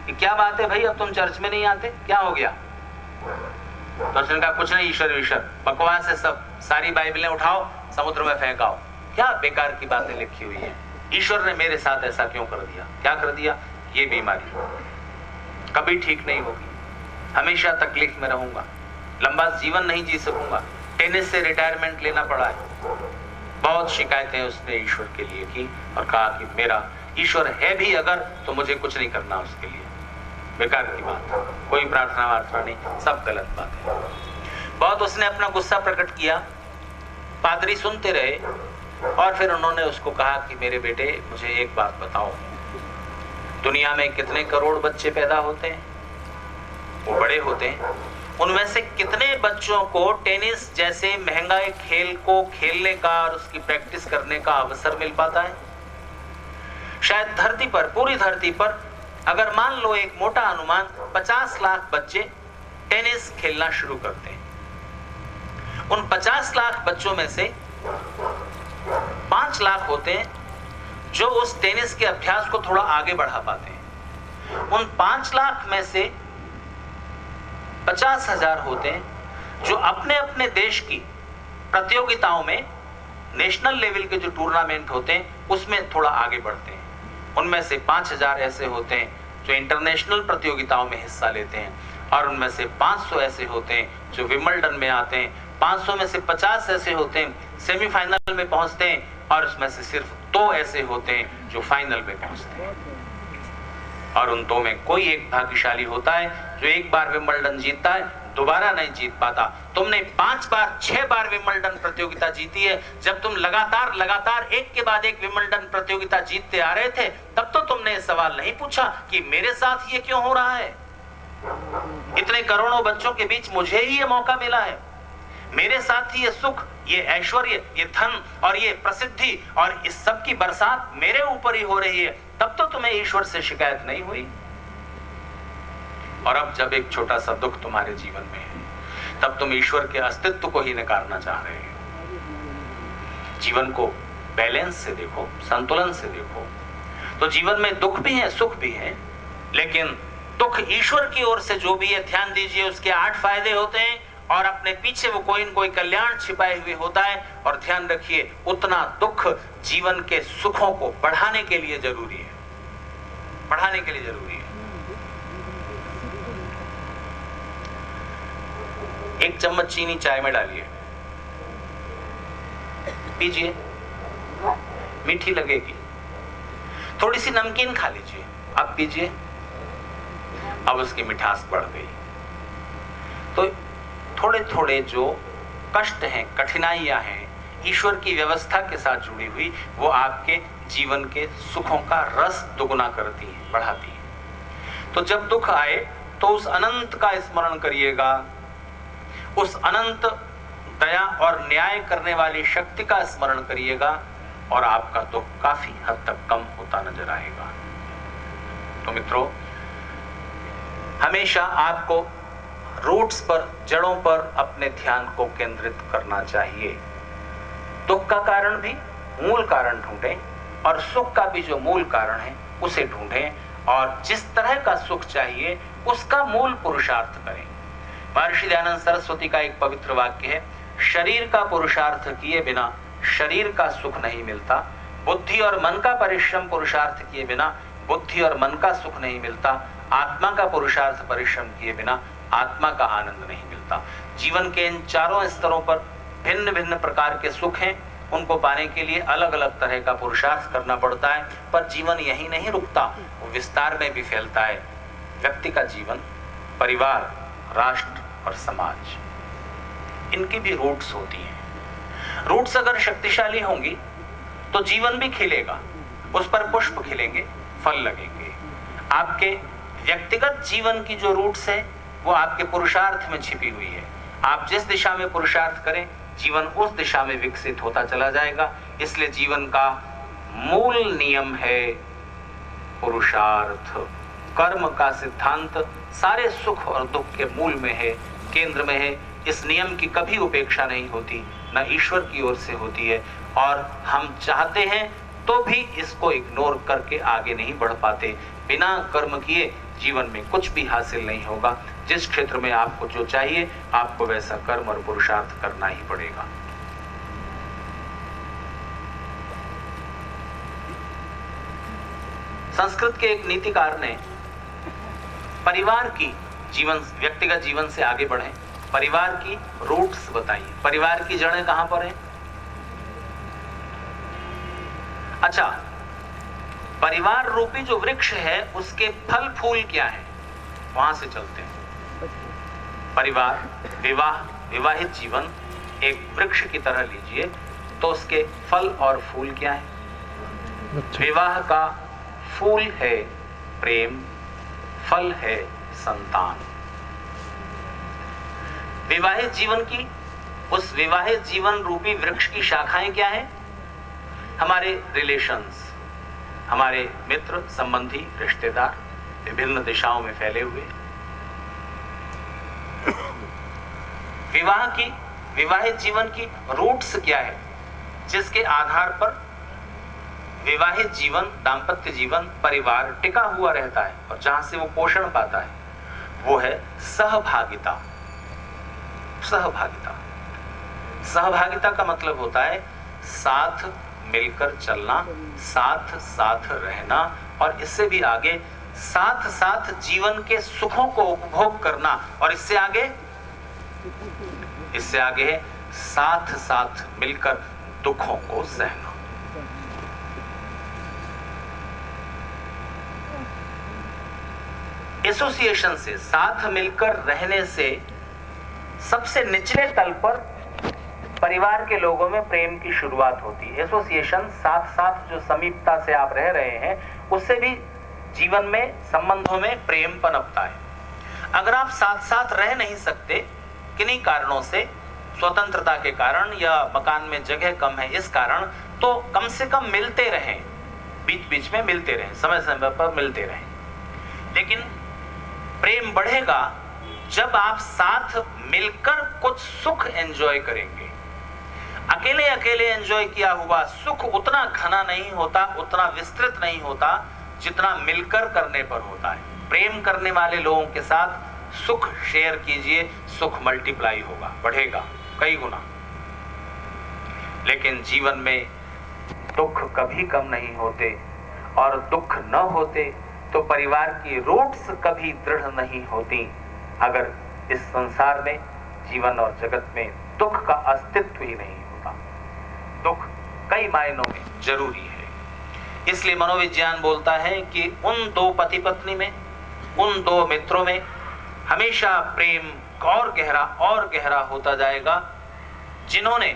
[SPEAKER 2] कि क्या बात है भाई, अब तुम चर्च में नहीं आते, क्या हो गया? तो उसने कहा कुछ नहीं, ईश्वर बकवास है सब, सारी बाइबलें उठाओ समुद्र में फेंकाओ, क्या बेकार की बातें लिखी हुई है, ईश्वर ने मेरे साथ ऐसा क्यों कर दिया? क्या कर दिया? ये बीमारी कभी ठीक नहीं होगी, हमेशा तकलीफ में रहूंगा, लंबा जीवन नहीं जी सकूंगा, टेनिस से रिटायरमेंट लेना पड़ा है। बहुत शिकायतें उसने ईश्वर के लिए की और कहा कि मेरा ईश्वर है भी अगर तो मुझे कुछ नहीं करना उसके लिए, बेकार की बात, कोई प्रार्थना वार्थना नहीं, सब गलत बात है। बहुत उसने अपना गुस्सा प्रकट किया, पादरी सुनते रहे और फिर उन्होंने उसको कहा कि मेरे बेटे मुझे एक बात बताओ, दुनिया में कितने करोड़ बच्चे पैदा होते हैं, वो बड़े होते हैं, उनमें से कितने बच्चों को टेनिस जैसे महंगा खेल को खेलने का और उसकी प्रैक्टिस करने का अवसर मिल पाता है? शायद धरती पर, पूरी धरती पर अगर मान लो एक मोटा अनुमान 50 लाख बच्चे टेनिस खेलना शुरू करते हैं, उन 50 लाख बच्चों में से 5 लाख होते हैं जो उस टेनिस के अभ्यास को थोड़ा आगे बढ़ा पाते हैं, उन 5 लाख में से 50,000 होते हैं जो अपने अपने देश की प्रतियोगिताओं में, नेशनल लेवल के जो टूर्नामेंट होते हैं उसमें थोड़ा आगे बढ़ते हैं, उनमें से 5,000 ऐसे होते हैं जो इंटरनेशनल प्रतियोगिताओं में हिस्सा लेते हैं, और उनमें से 500 ऐसे होते हैं जो विंबलडन में आते हैं, 500 में से 50 ऐसे होते हैं सेमीफाइनल में पहुंचते हैं, और उसमें से सिर्फ 2 ऐसे होते हैं जो फाइनल में पहुंचते हैं, और उन 2 में कोई एक भाग्यशाली होता है जो एक बार विंबलडन जीतता है दोबारा नहीं जीत पाता। तुमने 5 बार 6 बार विंबलडन प्रतियोगिता जीती है। जब तुम लगातार एक के बाद एक विंबलडन प्रतियोगिता जीतते आ रहे थे, तब तो तुमने ये सवाल नहीं पूछा कि मेरे साथ ये क्यों हो रहा है। इतने करोड़ों बच्चों के बीच मुझे ही ये मौका मिला है, मेरे साथ ही ये सुख, ये ऐश्वर्य, ये धन और ये प्रसिद्धि और इस सब की बरसात मेरे ऊपर ही हो रही है। तब तो तुम्हें ईश्वर से शिकायत नहीं हुई। और अब जब एक छोटा सा दुख तुम्हारे जीवन में है, तब तुम ईश्वर के अस्तित्व को ही नकारना चाह रहे हो। जीवन को बैलेंस से देखो, संतुलन से देखो। तो जीवन में दुख भी है, सुख भी है, लेकिन दुख ईश्वर की ओर से जो भी है, ध्यान दीजिए, उसके 8 फायदे होते हैं और अपने पीछे वो कोई न कोई कल्याण छिपाए हुए होता है। और ध्यान रखिए, उतना दुख जीवन के सुखों को बढ़ाने के लिए जरूरी है, बढ़ाने के लिए जरूरी है। एक चम्मच चीनी चाय में डालिए, पीजिए, मीठी लगेगी। थोड़ी सी नमकीन खा लीजिए, अब पीजिए, अब उसकी मिठास बढ़ गई। तो थोड़े थोड़े जो कष्ट हैं, कठिनाइयां हैं, ईश्वर की व्यवस्था के साथ जुड़ी हुई, वो आपके जीवन के सुखों का रस दुगुना करती है, बढ़ाती है। तो जब दुख आए तो उस अनंत का स्मरण करिएगा, उस अनंत दया और न्याय करने वाली शक्ति का स्मरण करिएगा और आपका दुख काफी हद तक कम होता नजर आएगा। तो मित्रों, हमेशा आपको रूट्स पर, जड़ों पर अपने ध्यान को केंद्रित करना चाहिए। दुख का कारण भी मूल कारण ढूंढें और सुख का भी जो मूल कारण है उसे ढूंढें और जिस तरह का सुख चाहिए उसका मूल पुरुषार्थ करें। महर्षि दयानंद सरस्वती का एक पवित्र वाक्य है, शरीर का पुरुषार्थ किए बिना शरीर का सुख नहीं मिलता, बुद्धि और मन का परिश्रम पुरुषार्थ किए बिना बुद्धि और मन का सुख नहीं मिलता, आत्मा का पुरुषार्थ परिश्रम किए बिना आत्मा का आनंद नहीं मिलता। जीवन के इन चारों स्तरों पर भिन्न भिन्न प्रकार के सुख हैं, उनको पाने के लिए अलग अलग तरह का पुरुषार्थ करना पड़ता है। पर जीवन यही नहीं रुकता, वो विस्तार में भी फैलता है। व्यक्ति का जीवन, परिवार, राष्ट्र और समाज, इनकी भी रूट्स होती हैं। रूट्स अगर शक्तिशाली होंगी तो जीवन भी खिलेगा, उस पर पुष्प खिलेंगे, फल लगेंगे। आपके व्यक्तिगत जीवन की जो रूट्स है वो आपके पुरुषार्थ में छिपी हुई है। आप जिस दिशा में पुरुषार्थ करें, जीवन उस दिशा में विकसित होता चला जाएगा। इसलिए जीवन का मूल नियम है पुरुषार्थ। कर्म का सिद्धांत सारे सुख और दुख के मूल में है, केंद्र में है। इस नियम की कभी उपेक्षा नहीं होती, न ईश्वर की ओर से होती है, और हम चाहते हैं तो भी इसको इग्नोर करके आगे नहीं बढ़ पाते। बिना कर्म किए जीवन में कुछ भी हासिल नहीं होगा। जिस क्षेत्र में आपको जो चाहिए, आपको वैसा कर्म और पुरुषार्थ करना ही पड़ेगा। संस्कृत के एक नीतिकार ने परिवार की जीवन, व्यक्तिगत जीवन से आगे बढ़े, परिवार की रूट्स बताई। परिवार की जड़ें कहां पर हैं? अच्छा, परिवार रूपी जो वृक्ष है उसके फल फूल क्या है, वहां से चलते हैं। परिवार, विवाह, विवाहित जीवन एक वृक्ष की तरह लीजिए, तो उसके फल और फूल क्या है? विवाह का फूल है प्रेम, फल है संतान। विवाहित जीवन की, उस विवाहित जीवन रूपी वृक्ष की शाखाएं क्या है? हमारे रिलेशंस, हमारे मित्र, संबंधी, रिश्तेदार विभिन्न दिशाओं में फैले हुए। विवाह की, विवाहित जीवन की रूट्स क्या है, जिसके आधार पर विवाहित जीवन, दाम्पत्य जीवन, परिवार टिका हुआ रहता है और जहां से वो पोषण पाता है, वो है सहभागिता। सहभागिता, सहभागिता का मतलब होता है साथ मिलकर चलना, साथ साथ रहना, और इससे भी आगे साथ साथ जीवन के सुखों को उपभोग करना, और इससे आगे है साथ साथ मिलकर दुखों को सहना। एसोसिएशन से, साथ मिलकर रहने से सबसे निचले तल पर परिवार के लोगों में प्रेम की शुरुआत होती है। एसोसिएशन, साथ साथ जो समीपता से आप रह रहे हैं, उससे भी जीवन में, संबंधों में प्रेम पनपता है। अगर आप साथ साथ रह नहीं सकते किन्हीं कारणों से, स्वतंत्रता के कारण या मकान में जगह कम है इस कारण, तो कम से कम मिलते रहें, बीच बीच में मिलते रहें, समय समय पर मिलते रहें। लेकिन प्रेम बढ़ेगा जब आप साथ मिलकर कुछ सुख एंजॉय करेंगे। अकेले अकेले एंजॉय किया हुआ सुख उतना घना नहीं होता, उतना विस्तृत नहीं होता जितना मिलकर करने पर होता है। प्रेम करने वाले लोगों के साथ सुख शेयर कीजिए, सुख मल्टीप्लाई होगा, बढ़ेगा कई गुना। लेकिन जीवन में दुख कभी कम नहीं होते, और दुख न होते तो परिवार की रूट्स कभी दृढ़ नहीं होती। अगर इस संसार में, जीवन और जगत में दुख का अस्तित्व ही नहीं होता। दुख कई मायनों में जरूरी है। इसलिए मनोविज्ञान बोलता है कि उन दो पति पत्नी में, उन दो मित्रों में हमेशा प्रेम और गहरा होता जाएगा, जिन्होंने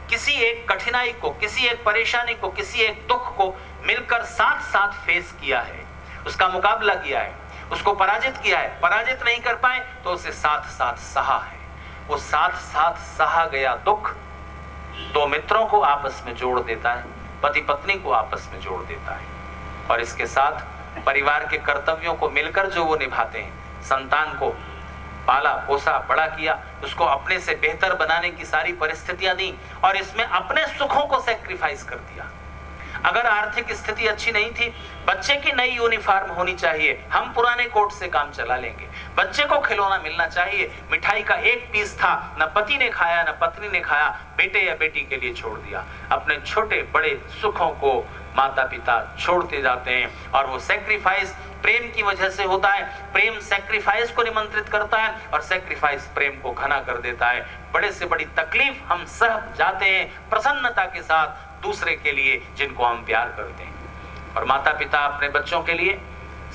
[SPEAKER 2] किसी एक कठिनाई को, किसी एक परेशानी को, किसी एक दुख को मिलकर साथ साथ फेस किया है, उसका मुकाबला किया है, उसको पराजित किया है। पराजित नहीं कर पाए तो उसे साथ साथ सहा है। वो साथ साथ सहा गया दुख दो मित्रों को आपस में जोड़ देता है, पति पत्नी को आपस में जोड़ देता है। और इसके साथ परिवार के कर्तव्यों को मिलकर जो वो निभाते हैं, संतान को पाला पोसा बड़ा किया, उसको अपने से बेहतर बनाने की सारी परिस्थितियां दी, और इसमें अपने सुखों को सैक्रिफाइस कर दिया। अगर आर्थिक स्थिति अच्छी नहीं थी, बच्चे की नई यूनिफॉर्म होनी चाहिए, हम पुराने कोट से काम चला लेंगे। बच्चे को खिलौना मिलना चाहिए, मिठाई का एक पीस था, न पति ने खाया न पत्नी ने खाया, बेटे या बेटी के लिए छोड़ दिया। अपने छोटे बड़े सुखों को माता पिता छोड़ते जाते हैं, और वो सैक्रिफाइस प्रेम की वजह से होता है। प्रेम सैक्रिफाइस को निमंत्रित करता है, और सैक्रिफाइस प्रेम को घना कर देता है। बड़े से बड़ी तकलीफ हम सह जाते हैं प्रसन्नता के साथ दूसरे के लिए, जिनको हम प्यार करते हैं। और माता पिता अपने बच्चों के लिए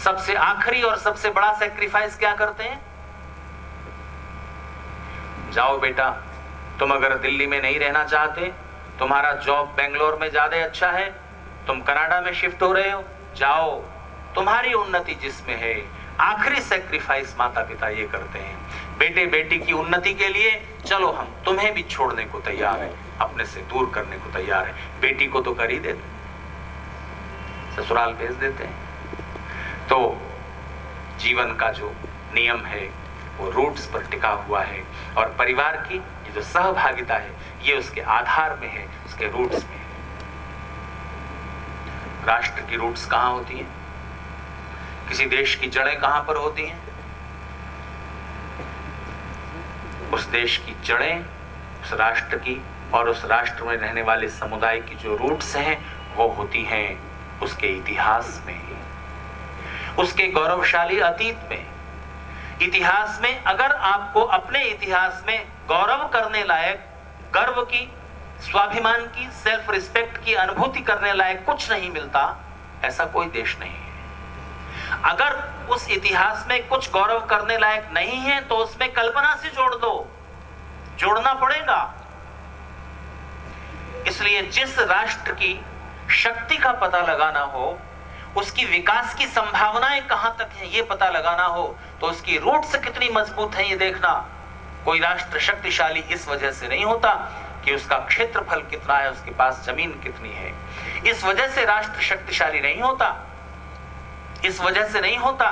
[SPEAKER 2] सबसे आखिरी और सबसे बड़ा सैक्रिफाइस क्या करते हैं? जाओ बेटा, तुम अगर दिल्ली में नहीं रहना चाहते, तुम्हारा जॉब बेंगलोर में ज्यादा अच्छा है, तुम कनाडा में शिफ्ट हो रहे हो, जाओ, तुम्हारी उन्नति जिसमें है। आखिरी सैक्रिफाइस माता पिता ये करते हैं। बेटे बेटी की उन्नति के लिए चलो हम तुम्हें भी छोड़ने को तैयार है, अपने से दूर करने को तैयार है। बेटी को तो कर ही देते, ससुराल भेज देते हैं। तो जीवन का जो नियम है वो रूट्स पर टिका हुआ है, और परिवार की ये जो सहभागिता है ये उसके आधार में है, उसके रूट्स में है। राष्ट्र की रूट्स कहां होती हैं? किसी देश की जड़ें कहां पर होती हैं? उस देश की जड़ें उस राष्ट्र की और उस राष्ट्र में रहने वाले समुदाय की जो रूट्स हैं वो होती हैं उसके इतिहास में, उसके गौरवशाली अतीत में। इतिहास में अगर आपको अपने इतिहास में गौरव करने लायक, गर्व की, स्वाभिमान की, सेल्फ रिस्पेक्ट की अनुभूति करने लायक कुछ नहीं मिलता, ऐसा कोई देश नहीं है। अगर उस इतिहास में कुछ गौरव करने लायक नहीं है तो उसमें कल्पना से जोड़ दो, जोड़ना पड़ेगा। इसलिए जिस राष्ट्र की शक्ति का पता लगाना हो, उसकी विकास की संभावनाएं कहां तक हैं ये पता लगाना हो, तो उसकी रूट्स कितनी मजबूत है ये देखना। कोई राष्ट्र शक्तिशाली इस वजह से नहीं होता कि उसका क्षेत्रफल कितना है, उसके पास जमीन कितनी है। इस वजह से राष्ट्र शक्तिशाली नहीं होता। इस वजह से नहीं होता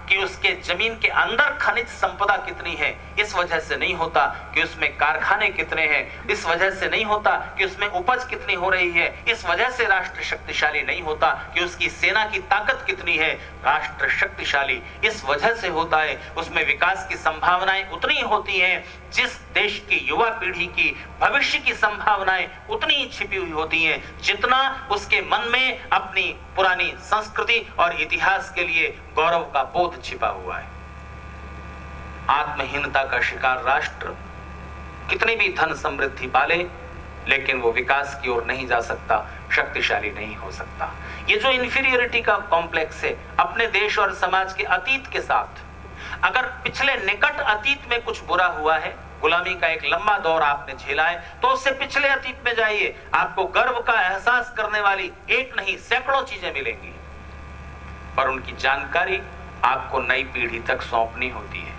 [SPEAKER 2] कि उसके जमीन के अंदर खनिज संपदा कितनी है, इस वजह से नहीं होता कि उसमें कारखाने कितने हैं, इस वजह से नहीं होता कि उसमें उपज कितनी हो रही है, इस वजह से राष्ट्र शक्तिशाली नहीं होता कि उसकी सेना की ताकत कितनी है। राष्ट्र शक्तिशाली इस वजह से होता है, उसमें विकास की संभावनाएं उतनी होती हैं, जिस देश की युवा पीढ़ी की भविष्य की संभावनाएं उतनी ही छिपी हुई होती हैं, जितना उसके मन में अपनी पुरानी संस्कृति और इतिहास के लिए गौरव का बोध छिपा हुआ है। आत्महीनता का शिकार राष्ट्र कितनी भी धन समृद्धि पाले, लेकिन वो विकास की ओर नहीं जा सकता, शक्तिशाली नहीं हो सकता। ये जो इंफीरियरिटी का कॉम्प्लेक्स है अपने देश और समाज के अतीत के साथ, अगर पिछले निकट अतीत में कुछ बुरा हुआ है, गुलामी का एक लंबा दौर आपने झेला है, तो उससे पिछले अतीत में जाइए, आपको गर्व का एहसास करने वाली एक नहीं सैकड़ों चीजें मिलेंगी, पर उनकी जानकारी आपको नई पीढ़ी तक सौंपनी होती है।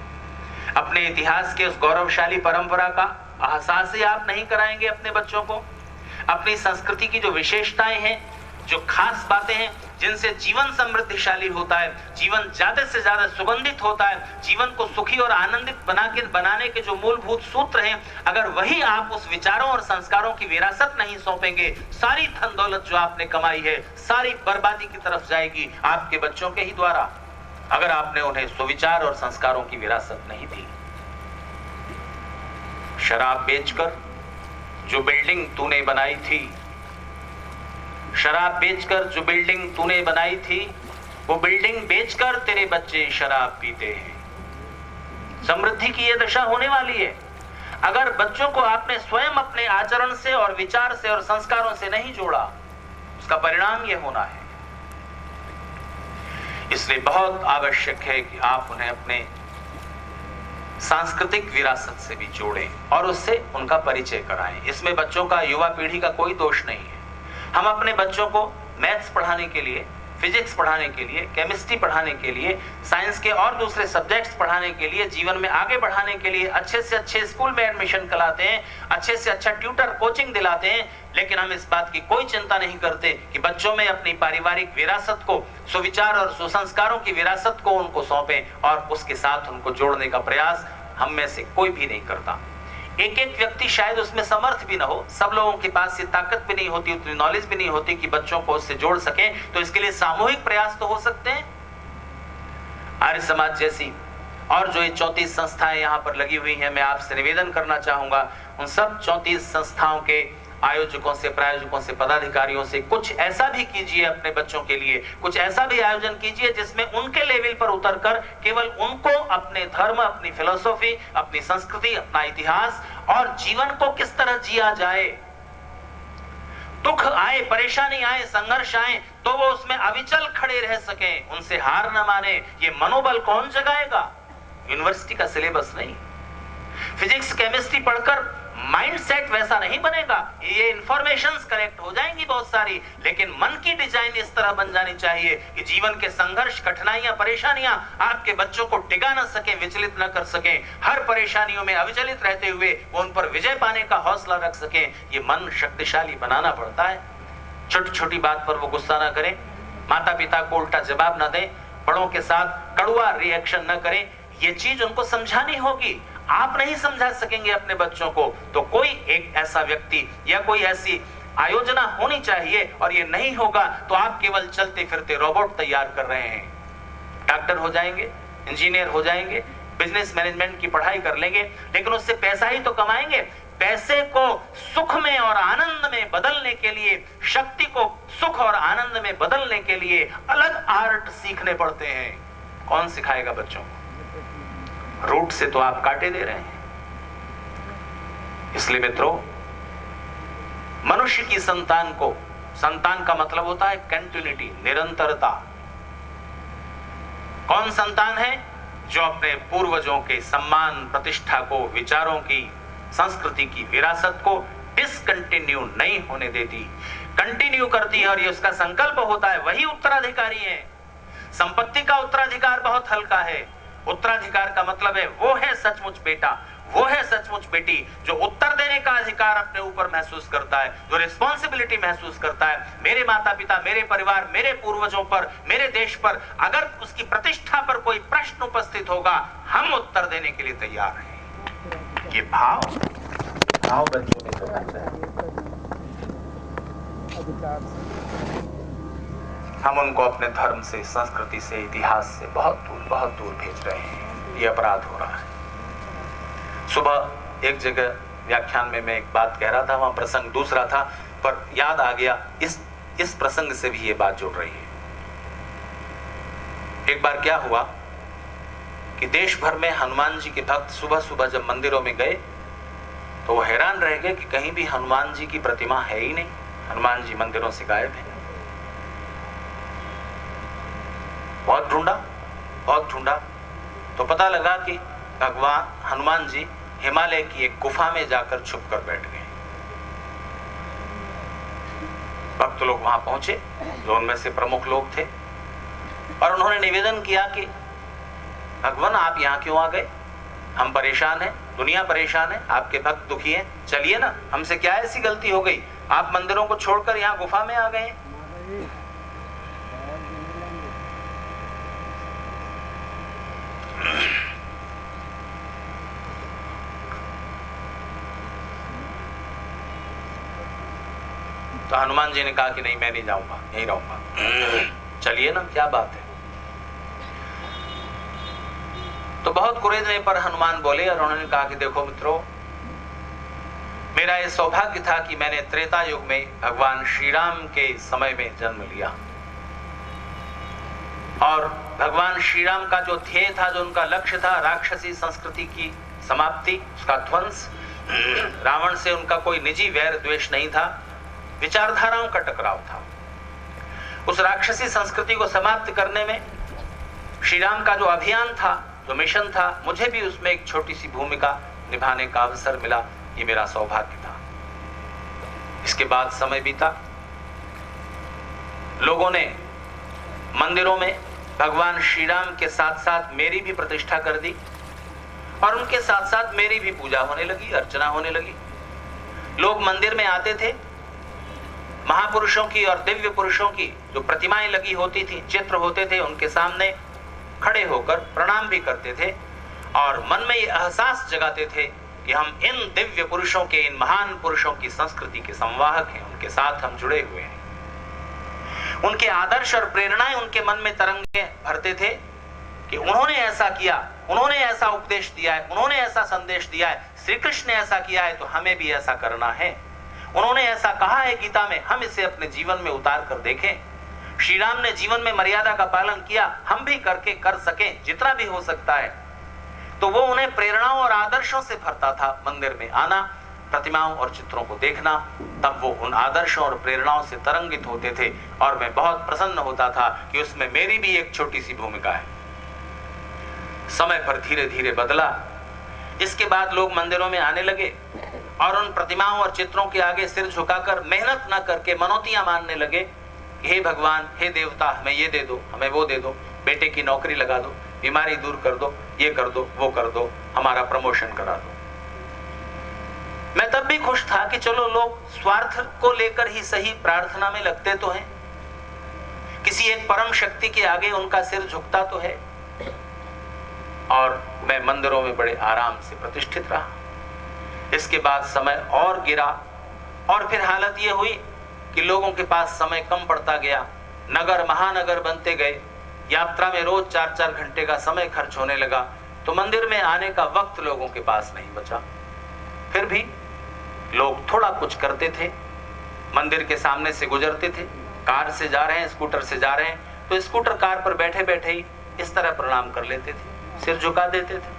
[SPEAKER 2] अपने इतिहास के उस गौरवशाली परंपरा का एहसास ही आप नहीं कराएंगे अपने बच्चों को, अपनी संस्कृति की जो विशेषताएं हैं, जो खास बातें हैं, जिनसे जीवन समृद्धिशाली होता है, जीवन ज्यादा से ज्यादा सुगंधित होता है, जीवन को सुखी और आनंदित बनाने के जो मूलभूत सूत्र हैं, अगर वही आप उस विचारों और संस्कारों की विरासत नहीं सौंपेंगे, सारी धन दौलत जो आपने कमाई है सारी बर्बादी की तरफ जाएगी आपके बच्चों के ही द्वारा, अगर आपने उन्हें सुविचार और संस्कारों की विरासत नहीं दी। शराब बेचकर जो बिल्डिंग तूने बनाई थी, शराब बेचकर जो बिल्डिंग तूने बनाई थी, वो बिल्डिंग बेचकर तेरे बच्चे शराब पीते हैं। समृद्धि की ये दशा होने वाली है अगर बच्चों को आपने स्वयं अपने आचरण से और विचार से और संस्कारों से नहीं जोड़ा। उसका परिणाम ये होना है। इसलिए बहुत आवश्यक है कि आप उन्हें अपने सांस्कृतिक विरासत से भी जोड़ें और उससे उनका परिचय कराएं। इसमें बच्चों का, युवा पीढ़ी का कोई दोष नहीं है। हम अपने बच्चों को मैथ्स पढ़ाने के लिए, फिजिक्स पढ़ाने के लिए, केमिस्ट्री पढ़ाने के लिए, साइंस के और दूसरे सब्जेक्ट्स पढ़ाने के लिए, जीवन में आगे बढ़ाने के लिए अच्छे से अच्छे स्कूल में एडमिशन कराते हैं, अच्छे से अच्छा ट्यूटर कोचिंग दिलाते हैं, लेकिन हम इस बात की कोई चिंता नहीं करते कि बच्चों में अपनी पारिवारिक विरासत को, सुविचार और सुसंस्कारों की विरासत को उनको सौंपें और उसके साथ उनको जोड़ने का प्रयास हम में से कोई भी नहीं करता। एक एक व्यक्ति शायद उसमें समर्थ भी ना हो, सब लोगों के पास ये ताकत भी नहीं होती, उतनी नॉलेज भी नहीं होती कि बच्चों को उससे जोड़ सके, तो इसके लिए सामूहिक प्रयास तो हो सकते हैं। आर्य समाज जैसी और जो ये 34 संस्थाएं यहाँ पर लगी हुई हैं, मैं आपसे निवेदन करना चाहूंगा उन सब 34 संस्थाओं के आयोजकों से, प्रायोजकों से, पदाधिकारियों से कुछ ऐसा भी कीजिए अपने बच्चों के लिए, कुछ ऐसा भी आयोजन कीजिए जिसमें उनके लेवल पर उतरकर केवल उनको अपने धर्म, अपनी फिलॉसफी, अपनी संस्कृति, अपना इतिहास और जीवन को किस तरह जिया जाए, दुख आए, परेशानी आए, संघर्ष आए, तो वो उसमें अविचल खड़े रह सकें, उनसे हार न माने। ये मनोबल कौन जगाएगा? यूनिवर्सिटी का सिलेबस नहीं। फिजिक्स, केमिस्ट्री पढ़कर माइंड सेट वैसा नहीं बनेगा। ये इंफॉर्मेशंस कलेक्ट हो जाएंगी बहुत सारी, लेकिन मन की डिजाइन इस तरह बन जानी चाहिए कि जीवन के संघर्ष, कठिनाइयां, परेशानियां आपके बच्चों को डिगा न सके, विचलित न कर सके। हर परेशानियों में अविचलित रहते हुए वो उन पर विजय पाने का हौसला रख सके। ये मन शक्तिशाली बनाना पड़ता है। छोटी छोटी बात पर वो गुस्सा न करें, माता पिता को उल्टा जवाब न दें, बड़ों के साथ कड़वा रिएक्शन न करें। ये चीज उनको समझानी होगी। आप नहीं समझा सकेंगे अपने बच्चों को, तो कोई एक ऐसा व्यक्ति या कोई ऐसी आयोजना होनी चाहिए, और ये नहीं होगा तो आप केवल चलते फिरते रोबोट तैयार कर रहे हैं। डॉक्टर हो जाएंगे, इंजीनियर हो जाएंगे, बिजनेस मैनेजमेंट की पढ़ाई कर लेंगे, लेकिन उससे पैसा ही तो कमाएंगे। पैसे को सुख में और आनंद में बदलने के लिए, शक्ति को सुख और आनंद में बदलने के लिए अलग आर्ट सीखने पड़ते हैं। कौन सिखाएगा बच्चों को? रूट से तो आप काटे दे रहे हैं। इसलिए मित्रों, मनुष्य की संतान को, संतान का मतलब होता है कंटिन्यूटी, निरंतरता। कौन संतान है? जो अपने पूर्वजों के सम्मान, प्रतिष्ठा को, विचारों की, संस्कृति की विरासत को डिसकंटिन्यू नहीं होने देती, कंटिन्यू करती है, और ये उसका संकल्प होता है, वही उत्तराधिकारी है। संपत्ति का उत्तराधिकार बहुत हल्का है। उत्तराधिकार का मतलब है वो है सचमुच बेटा, वो है सचमुच बेटी जो उत्तर देने का अधिकार अपने ऊपर महसूस करता है, जो रिस्पॉन्सिबिलिटी महसूस करता है। मेरे माता पिता, मेरे परिवार, मेरे पूर्वजों पर, मेरे देश पर अगर उसकी प्रतिष्ठा पर कोई प्रश्न उपस्थित होगा, हम उत्तर देने के लिए तैयार हैं। ये भाव बच्चों में तो रहता है। हम उनको अपने धर्म से, संस्कृति से, इतिहास से बहुत दूर भेज रहे हैं। ये अपराध हो रहा है। सुबह एक जगह व्याख्यान में मैं एक बात कह रहा था, वहां प्रसंग दूसरा था, पर याद आ गया, इस प्रसंग से भी ये बात जुड़ रही है। एक बार क्या हुआ कि देश भर में हनुमान जी के भक्त सुबह सुबह जब मंदिरों में गए तो वो हैरान रह गए कि कहीं भी हनुमान जी की प्रतिमा है ही नहीं, हनुमान जी मंदिरों से गायब है। बहुत ढूंढा तो पता लगा कि भगवान हनुमान जी हिमालय की एक गुफा में जाकर छुप कर बैठ गए। भक्त लोग वहां पहुंचे, जो उनमें से प्रमुख लोग थे, और उन्होंने निवेदन किया कि भगवान आप यहाँ क्यों आ गए? हम परेशान हैं, दुनिया परेशान है, आपके भक्त दुखी हैं, चलिए ना, हमसे क्या ऐसी गलती हो गई, आप मंदिरों को छोड़कर यहाँ गुफा में आ गए। तो हनुमान जी ने कहा कि नहीं, मैं नहीं जाऊंगा, यहीं रहूंगा। चलिए ना, क्या बात है। तो बहुत कुरेदने पर हनुमान बोले और उन्होंने कहा कि देखो मित्रों, मेरा ये सौभाग्य था कि मैंने त्रेता युग में भगवान श्री राम के समय में जन्म लिया, और भगवान श्री राम का जो ध्येय था, जो उनका लक्ष्य था, राक्षसी संस्कृति की समाप्ति, उसका ध्वंस, रावण से उनका कोई निजी वैर द्वेष नहीं था, विचारधाराओं का टकराव था। उस राक्षसी संस्कृति को समाप्त करने में श्री राम का जो अभियान था, जो मिशन था, मुझे भी उसमें एक छोटी सी भूमिका निभाने का अवसर मिला। ये मेरा सौभाग्य था। इसके बाद समय बीता, लोगों ने मंदिरों में भगवान श्री राम के साथ साथ मेरी भी प्रतिष्ठा कर दी, और उनके साथ साथ मेरी भी पूजा होने लगी, अर्चना होने लगी। लोग मंदिर में आते थे, महापुरुषों की और दिव्य पुरुषों की जो प्रतिमाएं लगी होती थी, चित्र होते थे, उनके सामने खड़े होकर प्रणाम भी करते थे, और मन में ये एहसास जगाते थे कि हम इन दिव्य पुरुषों के, इन महान पुरुषों की संस्कृति के संवाहक हैं, उनके साथ हम जुड़े हुए हैं। उनके आदर्श और प्रेरणाएं उनके मन में तरंगे भरते थे कि उन्होंने ऐसा किया, उन्होंने ऐसा उपदेश दिया है, उन्होंने ऐसा संदेश दिया है, श्री कृष्ण ने ऐसा किया है तो हमें भी ऐसा करना है। उन्होंने ऐसा कहा है गीता में, हम इसे अपने जीवन में उतार कर देखें। श्री राम ने जीवन में मर्यादा का पालन किया, हम भी कर सकें जितना भी हो सकता है। तो वो उन्हें प्रेरणाओं और आदर्शों से भरता था। मंदिर में आना, प्रतिमाओं और चित्रों को देखना, तब वो उन आदर्शों और प्रेरणाओं से तरंगित होते थे, और मैं बहुत प्रसन्न होता था कि उसमें मेरी भी एक छोटी सी भूमिका है। समय पर धीरे धीरे बदला। इसके बाद लोग मंदिरों में आने लगे और उन प्रतिमाओं और चित्रों के आगे सिर झुकाकर, मेहनत न करके मनौतियां मानने लगे, हे भगवान, हे देवता, हमें ये दे दो, हमें वो दे दो, बेटे की नौकरी लगा दो, बीमारी दूर कर दो, ये कर दो, वो कर दो, हमारा प्रमोशन करा दो। मैं तब भी खुश था कि चलो लोग स्वार्थ को लेकर ही सही प्रार्थना में लगते तो हैं, किसी एक परम शक्ति के आगे उनका सिर झुकता तो है। और मैं मंदिरों में बड़े आराम से प्रतिष्ठित रहा। इसके बाद समय और गिरा, और फिर हालत ये हुई कि लोगों के पास समय कम पड़ता गया, नगर महानगर बनते गए, यात्रा में रोज 4-4 घंटे का समय खर्च होने लगा, तो मंदिर में आने का वक्त लोगों के पास नहीं बचा। फिर भी लोग थोड़ा कुछ करते थे, मंदिर के सामने से गुजरते थे, कार से जा रहे हैं, स्कूटर से जा रहे हैं, तो स्कूटर कार पर बैठे बैठे ही इस तरह प्रणाम कर लेते थे, सिर झुका देते थे।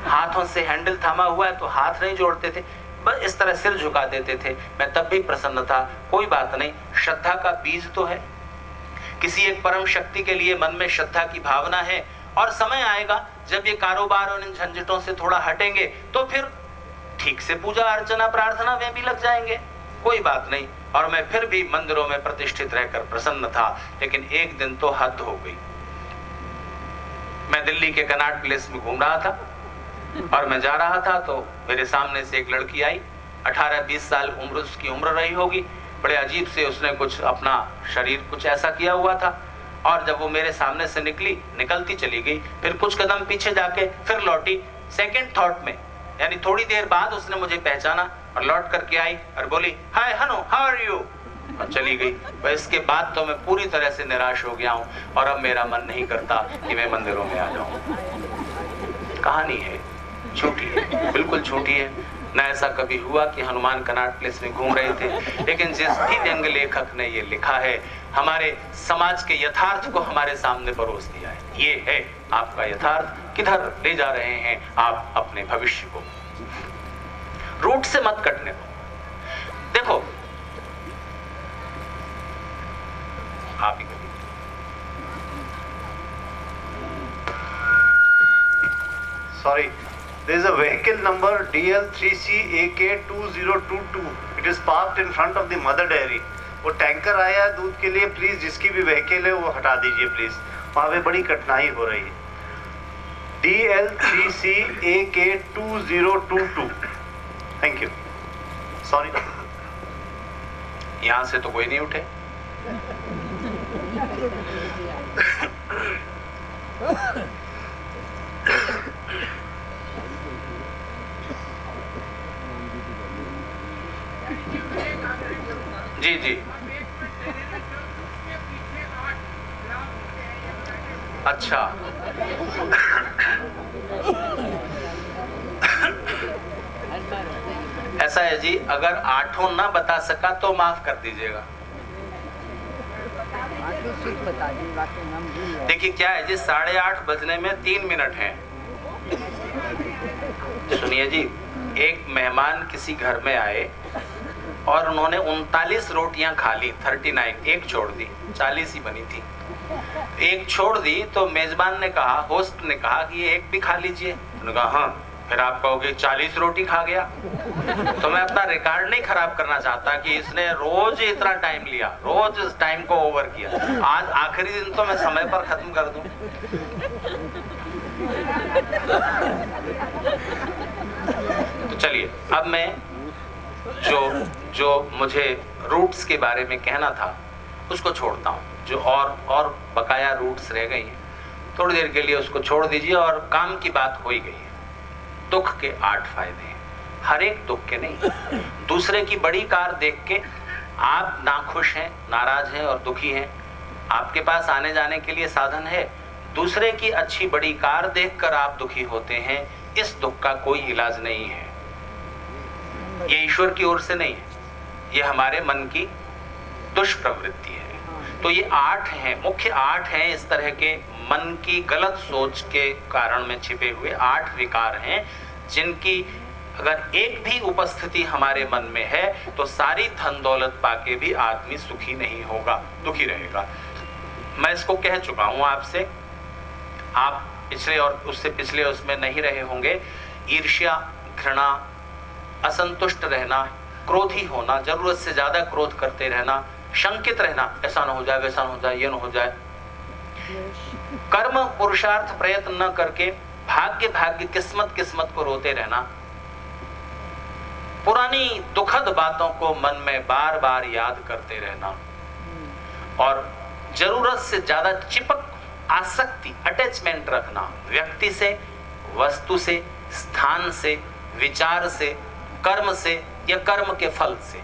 [SPEAKER 2] हाथों से हैंडल थामा हुआ है तो हाथ नहीं जोड़ते थे, बस इस तरह सिर झुका देते थे। मैं तब भी प्रसन्न था, कोई बात नहीं, श्रद्धा का बीज तो है, किसी एक परम शक्ति के लिए मन में श्रद्धा की भावना है, और समय आएगा जब ये कारोबार और इन झंझटों से थोड़ा हटेंगे तो फिर ठीक से पूजा अर्चना प्रार्थना में भी लग जाएंगे, कोई बात नहीं। और मैं फिर भी मंदिरों में प्रतिष्ठित रहकर प्रसन्न था। लेकिन एक दिन तो हद हो गई। मैं दिल्ली के कनॉट प्लेस में घूम रहा था, और मैं जा रहा था तो मेरे सामने से एक लड़की आई, 18-20 साल उम्र उसकी उम्र रही होगी। बड़े अजीब से उसने कुछ अपना शरीर कुछ ऐसा किया हुआ था, और जब वो मेरे सामने से निकलती चली गई, फिर कुछ कदम पीछे जाके फिर लौटी। सेकंड थॉट में, यानी थोड़ी देर बाद उसने मुझे पहचाना और लौट करके आई और बोली, हाय हनु, हाउ आर यू, और चली गई। पर इसके बाद तो मैं पूरी तरह से निराश हो गया हूँ, और अब मेरा मन नहीं करता कि मैं मंदिरों में आ जाऊं। कहानी है, छोटी है, बिल्कुल छोटी है। न ऐसा कभी हुआ कि हनुमान कनॉट प्लेस में घूम रहे थे, लेकिन जिस भी व्यंग लेखक ने ये लिखा है, हमारे समाज के यथार्थ को हमारे सामने परोस दिया है। ये है आपका यथार्थ, किधर ले जा रहे हैं आप अपने भविष्य को। रूट से मत कटने दो। देखो आप ही करिए।
[SPEAKER 3] Sorry, there is a vehicle number DL3CAK2022. It is parked in front of the mother dairy. वो टैंकर आया है दूध के लिए, प्लीज जिसकी भी व्हीकल है वो हटा दीजिए प्लीज, वहाँ पे बड़ी कठिनाई हो रही है। DL3CAK2022। Thank you. सॉरी।
[SPEAKER 2] यहां से तो कोई नहीं उठे। जी जी, अच्छा। ऐसा है जी, अगर आठों ना बता सका तो माफ कर दीजिएगा। देखिए क्या है जी, 8:30 बजने में 3 मिनट हैं। सुनिए जी, एक मेहमान किसी घर में आए और उन्होंने 39 रोटियां खा ली, 39, एक छोड़ दी, 40 ही बनी थी। एक छोड़ दी तो मेजबान ने कहा, होस्ट ने कहा कि ये एक भी खा लीजिए। उन्होंने कहा हाँ। फिर आप कहोगे 40 रोटी खा गया। तो मैं अपना रिकॉर्ड नहीं खराब करना चाहता कि इसने रोज इतना टाइम लिया, रोज इस टाइम को ओवर किया, आज आखिरी दिन तो मैं समय पर खत्म कर दूं। तो चलिए, अब मैं जो मुझे रूट्स के बारे में कहना था उसको छोड़ता हूँ। जो और बकाया रूट्स रह गई हैं, थोड़ी देर के लिए उसको छोड़ दीजिए और काम की बात हो ही गई है। दुख के 8 फायदे हैं, हर एक दुख के नहीं। दूसरे की बड़ी कार देख के आप नाखुश हैं, नाराज हैं और दुखी हैं, आपके पास आने जाने के लिए साधन है। दूसरे की अच्छी बड़ी कार देखकर आप दुखी होते हैं, इस दुख का कोई इलाज नहीं है। ये ईश्वर की ओर से नहीं है, ये हमारे मन की दुष्प्रवृत्ति है। तो ये 8 हैं, मुख्य 8 हैं इस तरह के मन की गलत सोच के कारण में छिपे हुए 8 विकार हैं, जिनकी अगर एक भी उपस्थिति हमारे मन में है तो सारी धन दौलत पाके भी आदमी सुखी नहीं होगा, दुखी रहेगा। मैं इसको कह चुका हूं आपसे, आप पिछले और उससे पिछले उसमें नहीं रहे होंगे। ईर्ष्या, घृणा, असंतुष्ट रहना, क्रोधी होना, जरूरत से ज्यादा क्रोध करते रहना, शंकित रहना, ऐसा न हो जाए, वैसा न हो जाए, ये न हो जाए, कर्म पुरुषार्थ प्रयत्न न करके भाग्य किस्मत को रोते रहना, पुरानी दुखद बातों को मन में बार बार याद करते रहना, और जरूरत से ज्यादा चिपक, आसक्ति, अटैचमेंट रखना, व्यक्ति से, वस्तु से, स्थान से, विचार से, कर्म से या कर्म के फल से।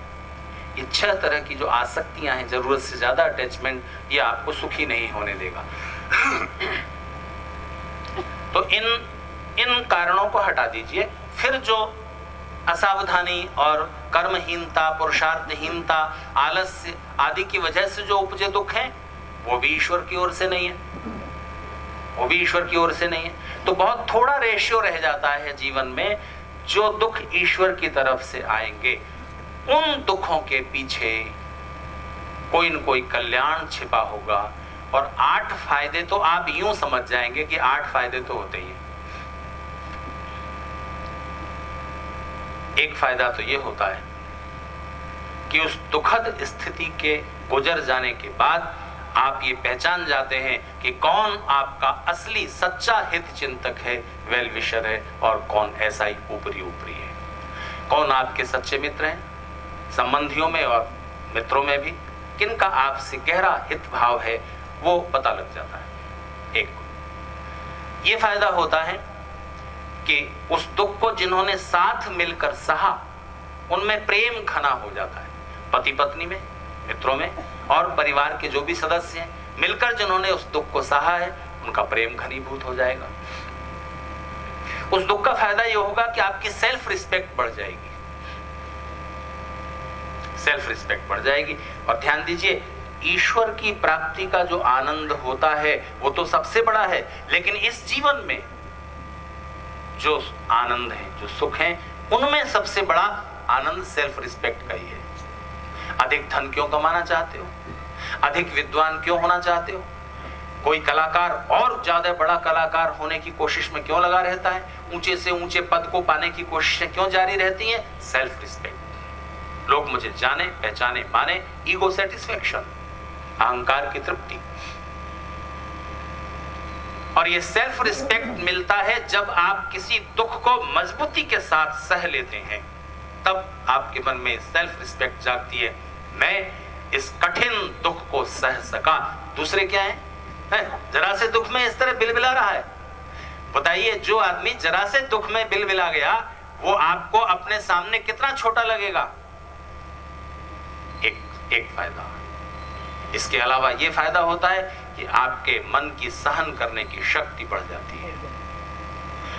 [SPEAKER 2] ये 6 तरह की जो आसक्तियां हैं, जरूरत से ज्यादा अटैचमेंट, ये आपको सुखी नहीं होने देगा। तो इन कारणों को हटा दीजिए। फिर जो असावधानी और कर्महीनता, पुरुषार्थहीनता, आलस्य आदि की वजह से जो उपजे दुख हैं, वो भी ईश्वर की ओर से नहीं है, वो भी ईश्वर की ओर से नहीं है। तो बहुत थोड़ा रेशियो रह जाता है जीवन में जो दुख ईश्वर की तरफ से आएंगे। उन दुखों के पीछे कोई न कोई कल्याण छिपा होगा। और 8 फायदे तो आप यूं समझ जाएंगे कि 8 फायदे तो होते ही हैं। एक फायदा तो ये होता है कि उस दुखद स्थिति के गुजर जाने के बाद आप ये पहचान जाते हैं कि कौन आपका असली सच्चा हित चिंतक है, वेल विशर है, और कौन ऐसा ही ऊपरी है। कौन आपके सच्चे मित्र हैं, संबंधियों में और मित्रों में भी किनका आपसे गहरा हित भाव है, वो पता लग जाता है। एक ये फायदा होता है कि उस दुख को जिन्होंने साथ मिलकर सहा, उनमें प्रेम घना हो जाता है। पति पत्नी में, मित्रों में और परिवार के जो भी सदस्य हैं, मिलकर जिन्होंने उस दुख को सहा है, उनका प्रेम घनीभूत हो जाएगा। उस दुख का फायदा यह होगा कि आपकी सेल्फ रिस्पेक्ट बढ़ जाएगी, सेल्फ रिस्पेक्ट बढ़ जाएगी। और ध्यान दीजिए, ईश्वर की प्राप्ति का जो आनंद होता है वो तो सबसे बड़ा है, लेकिन इस जीवन में जो आनंद है, जो सुख है, उनमें सबसे बड़ा आनंद सेल्फ रिस्पेक्ट का ही है। अधिक धन क्यों कमाना चाहते हो? अधिक विद्वान क्यों होना चाहते हो? कोई कलाकार और ज्यादा बड़ा कलाकार होने की कोशिश में क्यों लगा रहता है? ऊंचे से ऊंचे पद को पाने की कोशिशें क्यों जारी रहती हैं? Self respect. लोग मुझे जाने, पहचाने, माने, ईगो सेटिस्फेक्शन, अहंकार की तृप्ति। और ये सेल्फ रिस्पेक्ट मिलता है जब आप किसी दुख को मजबूती के साथ सह लेते हैं, तब आपके मन में सेल्फ रिस्पेक्ट जागती है। मैं इस कठिन दुख को सह सका। दूसरे क्या है? जरा से दुख में इस तरह बिलबिला रहा है। बताइए, जो आदमी जरा से दुख में बिलबिला गया, वो आपको अपने सामने कितना छोटा लगेगा? एक फायदा। इसके अलावा यह फायदा होता है कि आपके मन की सहन करने की शक्ति बढ़ जाती है।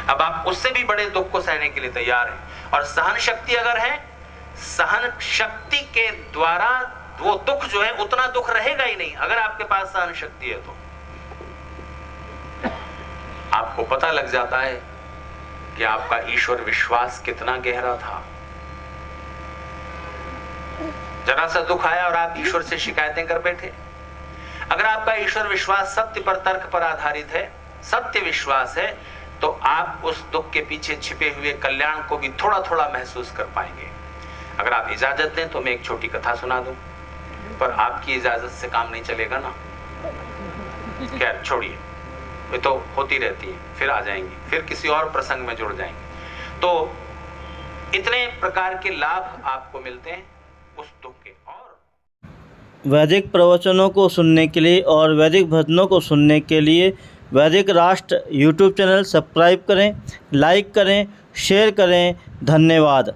[SPEAKER 2] अब आप उससे भी बड़े दुख को सहने के लिए तैयार हैं। और सहन शक्ति अगर है, सहन शक्ति के द्वारा वो दुख जो है उतना दुख रहेगा ही नहीं। अगर आपके पास सहन शक्ति है तो आपको पता लग जाता है कि आपका ईश्वर विश्वास कितना गहरा था। जरा सा दुख आया और आप ईश्वर से शिकायतें कर बैठे। अगर आपका ईश्वर विश्वास सत्य पर, तर्क पर आधारित है, सत्य विश्वास है, तो आप उस दुख के पीछे छिपे हुए कल्याण को भी थोड़ा थोड़ा महसूस कर पाएंगे। अगर आप इजाजत दें तो मैं एक छोटी कथा सुना दूं, पर आपकी इजाजत से काम नहीं चलेगा ना। खैर छोड़िए, ये तो होती रहती है, फिर आ जाएंगी, फिर किसी और प्रसंग में जुड़ जाएंगे। तो इतने प्रकार के लाभ आपको मिलते हैं उस दुख के। और
[SPEAKER 1] वैदिक प्रवचनों को सुनने के लिए और वैदिक भजनों को सुनने के लिए वैदिक राष्ट्र यूट्यूब चैनल सब्सक्राइब करें, लाइक करें, शेयर करें। धन्यवाद।